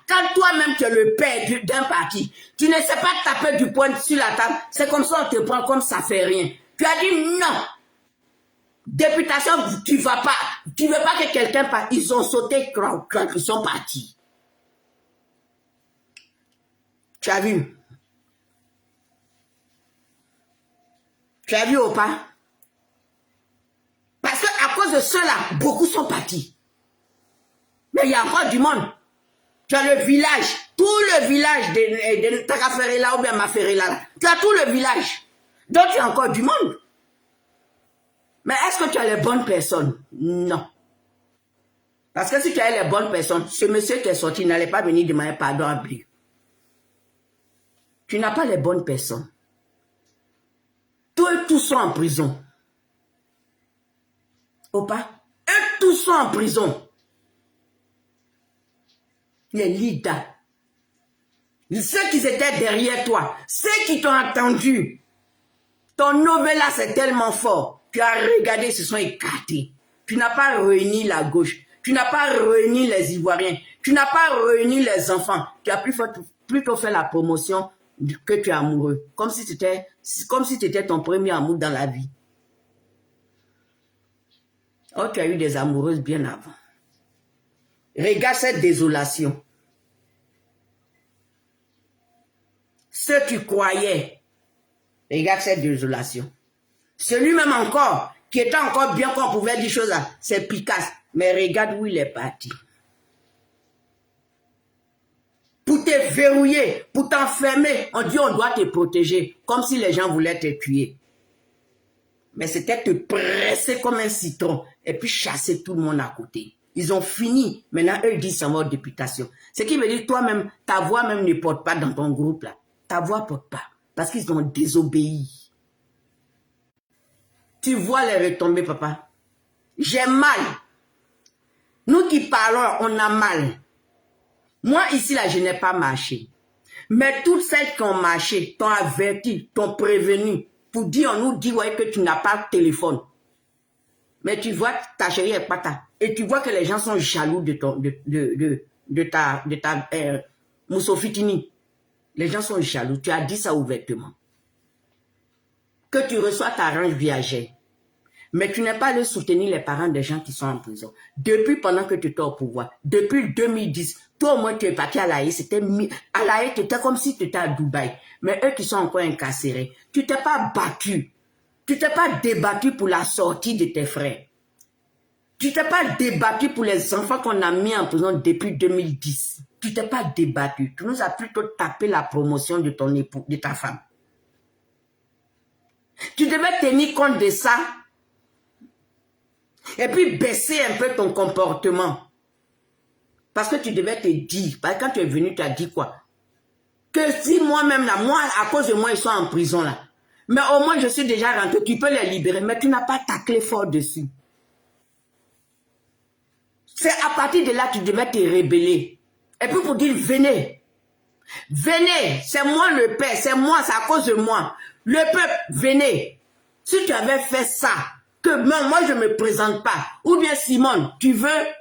Quand toi-même tu es le père d'un parti, tu ne sais pas taper du poing sur la table. C'est comme ça on te prend comme ça fait rien. Tu as dit non. Députation, tu vas pas. Tu veux pas que quelqu'un parte. Ils ont sauté quand ils sont partis. Tu as vu? Tu as vu ou pas? Parce qu'à cause de cela, beaucoup sont partis. Mais il y a encore du monde. Tu as le village, tout le village de Tagaferela ou bien Maferela. Tu as tout le village. Donc il y a encore du monde. Mais est-ce que tu as les bonnes personnes? Non. Parce que si tu as les bonnes personnes, ce monsieur qui est sorti n'allait pas venir demander pardon à Blé. Tu n'as pas les bonnes personnes. Tous sont en prison. Opa, eux tous sont en prison. Les leaders. Ceux qui étaient derrière toi. Ceux qui t'ont entendu. Ton novella c'est tellement fort. Tu as regardé, ils se sont écartés. Tu n'as pas réuni la gauche. Tu n'as pas réuni les Ivoiriens. Tu n'as pas réuni les enfants. Tu as plutôt fait la promotion que tu es amoureux. Comme si tu étais ton premier amour dans la vie. Oh, tu as eu des amoureuses bien avant. Regarde cette désolation. Ceux que tu croyais. Regarde cette désolation. Celui-même encore, qui était encore bien qu'on pouvait dire choses là, c'est Picasso. Mais regarde où il est parti. Pour te verrouiller, pour t'enfermer, on dit on doit te protéger, comme si les gens voulaient te tuer. Mais c'était te presser comme un citron, et puis chasser tout le monde à côté. Ils ont fini. Maintenant, eux, ils disent c'est votre députation. Ce qui veut dire toi-même, ta voix même ne porte pas dans ton groupe là. Ta voix ne porte pas. Parce qu'ils ont désobéi. Tu vois les retombées, papa. J'ai mal. Nous qui parlons, on a mal. Moi, ici, là, je n'ai pas marché. Mais toutes celles qui ont marché, t'ont averti, t'ont prévenu, pour dire, on nous dit, ouais, que tu n'as pas de téléphone. Mais tu vois, ta chérie est pas ta. et tu vois que les gens sont jaloux de ta Moussofitini. Les gens sont jaloux. Tu as dit ça ouvertement. Que tu reçois ta rente viagère. Mais tu n'es pas allé soutenir les parents des gens qui sont en prison. Depuis pendant que tu étais au pouvoir, depuis 2010, toi au moins tu es parti à La Haye, à La Haye, tu étais comme si tu étais à Dubaï. Mais eux qui sont encore incarcérés, tu t'es pas battu. Tu t'es pas débattu pour la sortie de tes frères. Tu t'es pas débattu pour les enfants qu'on a mis en prison depuis 2010. Tu t'es pas débattu. Tu nous as plutôt tapé la promotion de ton époux, de ta femme. Tu devais tenir compte de ça. Et puis baisser un peu ton comportement. Parce que tu devais te dire, parce que quand tu es venu, tu as dit quoi? Que si moi-même, là, moi, à cause de moi, ils sont en prison là. Mais au moins, je suis déjà rentré, tu peux les libérer, mais tu n'as pas taclé fort dessus. C'est à partir de là que tu devais te rébeller. Et puis pour dire, venez. Venez, c'est moi le père, c'est moi, c'est à cause de moi. Le peuple, venez. Si tu avais fait ça, que moi je ne me présente pas, ou bien Simone, tu avais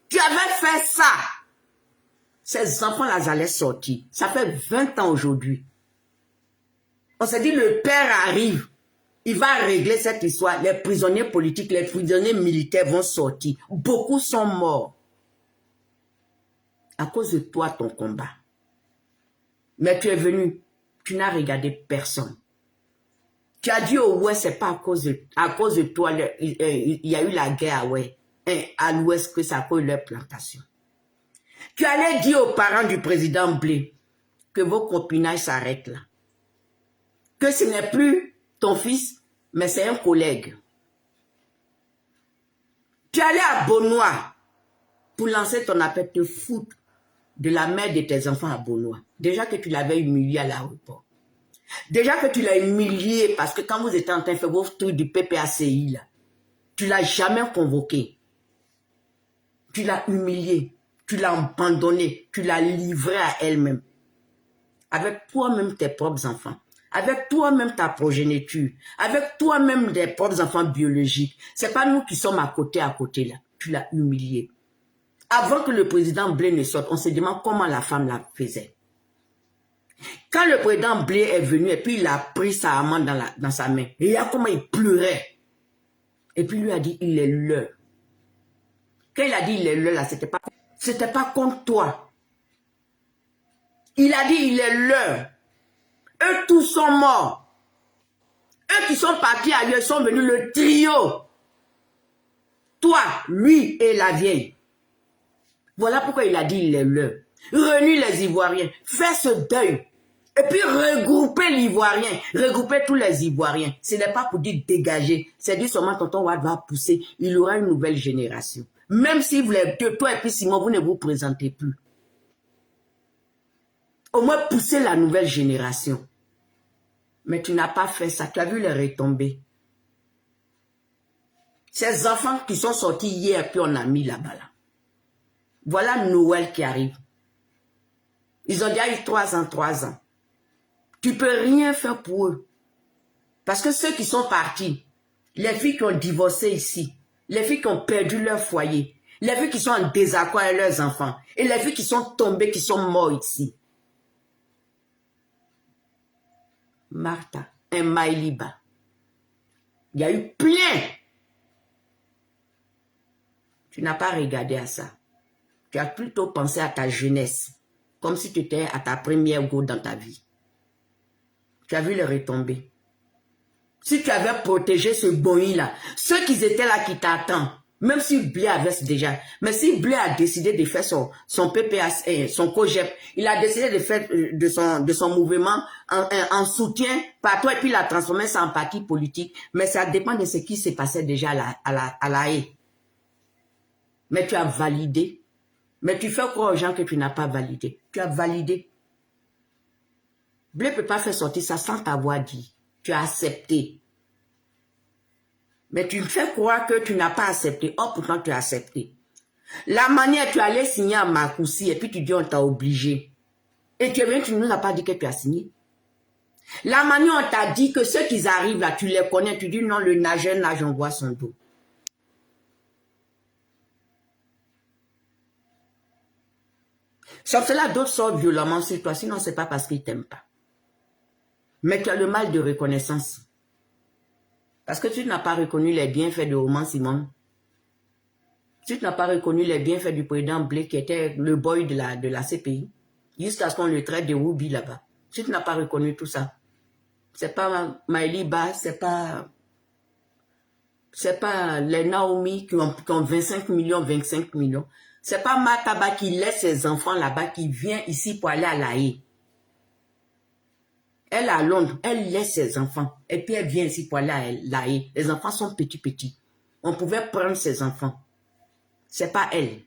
fait ça, ces enfants-là allaient sortir. Ça fait 20 ans aujourd'hui. On s'est dit, le père arrive, il va régler cette histoire. Les prisonniers politiques, les prisonniers militaires vont sortir. Beaucoup sont morts. À cause de toi, ton combat. Mais tu es venu, tu n'as regardé personne. Tu as dit au Ouest, c'est pas à cause de toi, il y a eu la guerre à l'Ouest que ça a cause de leur plantation. Tu allais dire aux parents du président Blé que vos copinages s'arrêtent là. Que ce n'est plus ton fils, mais c'est un collègue. Tu allais à Beaunois pour lancer ton appel, te foutre de la mère de tes enfants à Beaunois. Déjà que tu l'avais humilié à l'aéroport. Déjà que tu l'as humilié parce que quand vous étiez en train de faire vos trucs du PPACI, là, tu ne l'as jamais convoqué. Tu l'as humilié, tu l'as abandonné, tu l'as livré à elle-même. Avec toi-même tes propres enfants, avec toi-même ta progéniture, avec toi-même tes propres enfants biologiques. Ce n'est pas nous qui sommes à côté là. Tu l'as humilié. Avant que le président Blé ne sorte, on se demande comment la femme la faisait. Quand le président Blé est venu et puis il a pris sa amende dans sa main, et il a comment il pleurait. Et puis il lui a dit, il est l'heure. Quand il a dit, il est l'heure, là, c'était pas contre toi. Il a dit, il est l'heure. Eux tous sont morts. Eux qui sont partis ailleurs sont venus le trio. Toi, lui et la vieille. Voilà pourquoi il a dit, il est l'heure. Réunis les Ivoiriens. Fais ce deuil. Et puis regrouper l'Ivoirien, regrouper tous les Ivoiriens. Ce n'est pas pour dire dégager. C'est dire seulement tonton Wade va pousser. Il y aura une nouvelle génération. Même si vous, toi et puis Simon, vous ne vous présentez plus. Au moins pousser la nouvelle génération. Mais tu n'as pas fait ça. Tu as vu les retombées. Ces enfants qui sont sortis hier, puis on a mis là-bas. Là. Voilà Noël qui arrive. Ils ont déjà eu 3 ans. Tu ne peux rien faire pour eux. Parce que ceux qui sont partis, les filles qui ont divorcé ici, les filles qui ont perdu leur foyer, les filles qui sont en désaccord avec leurs enfants, et les filles qui sont tombées, qui sont mortes ici. Martha, un Maïliba. Il y a eu plein. Tu n'as pas regardé à ça. Tu as plutôt pensé à ta jeunesse, comme si tu étais à ta première goutte dans ta vie. Tu as vu les retombées. Si tu avais protégé ce boy-là, ceux qui étaient là qui t'attendent, même si Blé avait déjà, mais si Blé a décidé de faire son PPA, son COGEP, il a décidé de faire de son mouvement en soutien par toi et puis il a transformé ça en parti politique, mais ça dépend de ce qui s'est passé déjà à la haie. Mais tu as validé. Mais tu fais croire aux gens que tu n'as pas validé. Tu as validé. Blé ne peut pas faire sortir ça sans t'avoir dit. Tu as accepté. Mais tu me fais croire que tu n'as pas accepté. Oh, pourtant tu as accepté. La manière, tu allais signer à Marcoussi et puis tu dis on t'a obligé. Et tu ne nous as pas dit que tu as signé. La manière, on t'a dit que ceux qui arrivent là, tu les connais. Tu dis non, le nageur nage, on voit son dos. Sauf cela, d'autres sortent violemment sur toi, sinon c'est pas parce qu'ils t'aiment pas. Mais tu as le mal de reconnaissance. Parce que tu n'as pas reconnu les bienfaits de Oman Simon. Tu n'as pas reconnu les bienfaits du président Blake qui était le boy de la CPI. Jusqu'à ce qu'on le traite de Woubi là-bas. Tu n'as pas reconnu tout ça. C'est pas Maëlie Ba, c'est pas les Naomi qui ont 25 millions, 25 millions. C'est pas Mataba qui laisse ses enfants là-bas, qui vient ici pour aller à La Haye. Elle est à Londres, elle laisse ses enfants. Et puis elle vient ici pour aller à La Haye. Les enfants sont petits. On pouvait prendre ses enfants. C'est pas elle.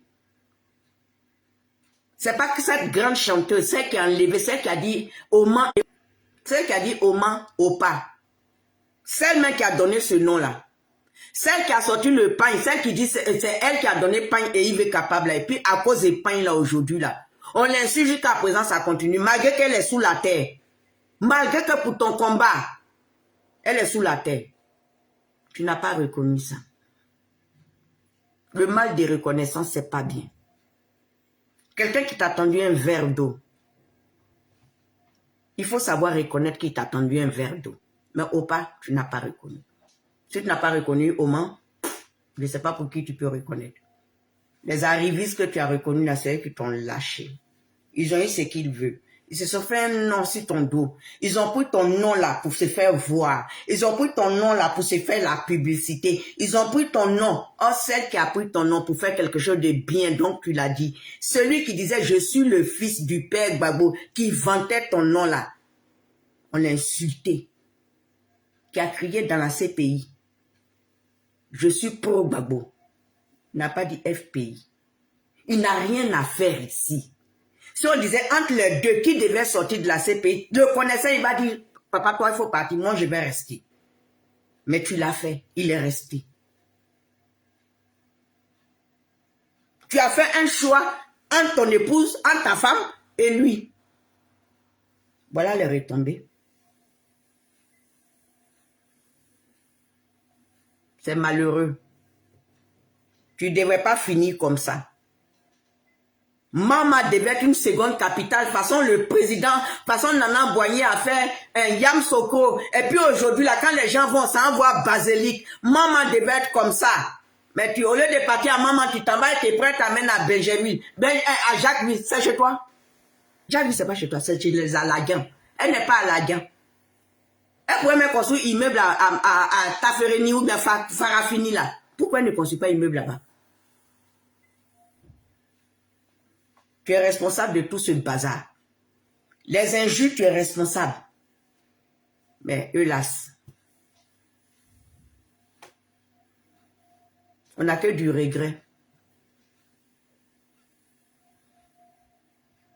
C'est pas que cette grande chanteuse, celle qui a enlevé, celle qui a dit Oman, celle qui a dit Oman, Opa. Celle même qui a donné ce nom-là. Celle qui a sorti le pain, celle qui dit c'est elle qui a donné pain et Yves est capable. Et puis à cause des pains là aujourd'hui là, on l'insulte jusqu'à présent, ça continue. Malgré qu'elle est sous la terre. Malgré que pour ton combat, elle est sous la terre. Tu n'as pas reconnu ça. Le mal de reconnaissance, c'est pas bien. Quelqu'un qui t'a tendu un verre d'eau. Il faut savoir reconnaître qu'il t'a tendu un verre d'eau. Mais Opa, tu n'as pas reconnu. Si tu n'as pas reconnu Oman, je ne sais pas pour qui tu peux reconnaître. Les arrivistes que tu as reconnus là, c'est eux qui t'ont lâché. Ils ont eu ce qu'ils veulent. Ils se sont fait un nom sur ton dos. Ils ont pris ton nom là pour se faire voir. Ils ont pris ton nom là pour se faire la publicité. Ils ont pris ton nom. Oh, celle qui a pris ton nom pour faire quelque chose de bien, donc tu l'as dit. Celui qui disait, je suis le fils du père Gbagbo, qui vantait ton nom là. On l'a insulté. Qui a crié dans la CPI. Je suis pro Gbagbo. Il n'a pas dit FPI. Il n'a rien à faire ici. Si on disait entre les deux qui devait sortir de la CPI, le connaissant, il va dire, papa, toi, il faut partir, moi, je vais rester. Mais tu l'as fait, il est resté. Tu as fait un choix entre ton épouse, entre ta femme et lui. Voilà les retombées. C'est malheureux. Tu ne devrais pas finir comme ça. Mama devait être une seconde capitale. Façon le président, façon Nana Boigny a fait un Yam Soko. Et puis aujourd'hui, là, quand les gens vont s'envoyer Basilique, Mama devait être comme ça. Mais tu, au lieu de partir à Maman, tu t'en vas et tu es prêt à t'amener à Benjamin. À Jacques, c'est chez toi. Jacques, c'est pas chez toi, c'est chez les Alagans. Elle n'est pas à Alagan. Elle pourrait même construire un immeuble à Tafereni ou bien Farafini là. Pourquoi elle ne construit pas un immeuble là-bas? Tu es responsable de tout ce bazar. Les injures, tu es responsable. Mais hélas, on n'a que du regret.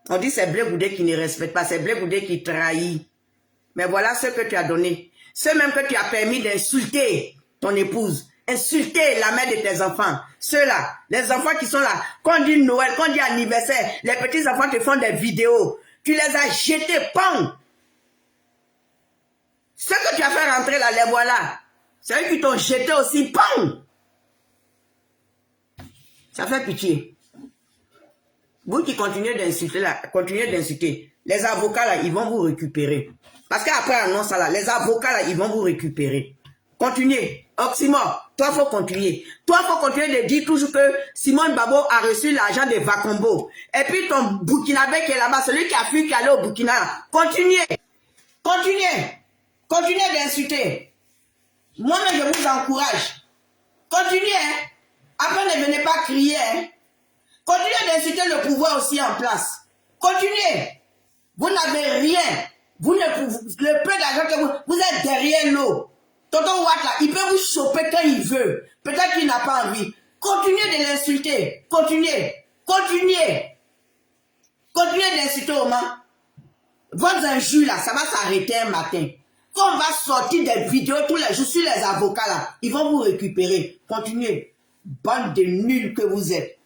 On dit c'est Blé Goudé qui ne respecte pas, c'est Blé Goudé qui trahit. Mais voilà ce que tu as donné. Ce même que tu as permis d'insulter ton épouse. Insulter la mère de tes enfants. Ceux-là, les enfants qui sont là, quand on dit Noël, quand on dit anniversaire, les petits enfants te font des vidéos. Tu les as jetés, pam! Ce que tu as fait rentrer là, les voilà. C'est eux qui t'ont jeté aussi, pam! Ça fait pitié. Vous qui continuez d'insulter là, continuez d'insulter. Les avocats là, ils vont vous récupérer. Parce qu'après l'annonce là, les avocats là, ils vont vous récupérer. Continuez. Oxymore, toi, faut continuer. Toi, faut continuer de dire toujours que Simone Babo a reçu l'argent de Vacombo. Et puis ton Burkinabé qui est là-bas, celui qui a fui, qui est allé au Burkina. Continuez. Continuez. Continuez d'insulter. Moi-même, je vous encourage. Continuez. Hein. Après, ne venez pas crier. Hein. Continuez d'insulter le pouvoir aussi en place. Continuez. Vous n'avez rien. Vous ne, le peu d'argent que vous êtes derrière l'eau. Tonton Watt là, il peut vous choper quand il veut. Peut-être qu'il n'a pas envie. Continuez de l'insulter. Continuez. Continuez. Continuez d'insulter au moment. Votre injure là, ça va s'arrêter un matin. Quand on va sortir des vidéos tous les jours sur les avocats là, ils vont vous récupérer. Continuez. Bande de nuls que vous êtes.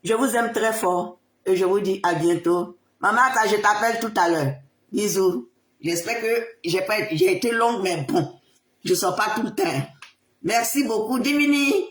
Je vous aime très fort. Et je vous dis à bientôt. Maman, je t'appelle tout à l'heure. Bisous. J'espère que j'ai été longue, mais bon. Je ne sors pas tout le temps. Merci beaucoup, Dimini.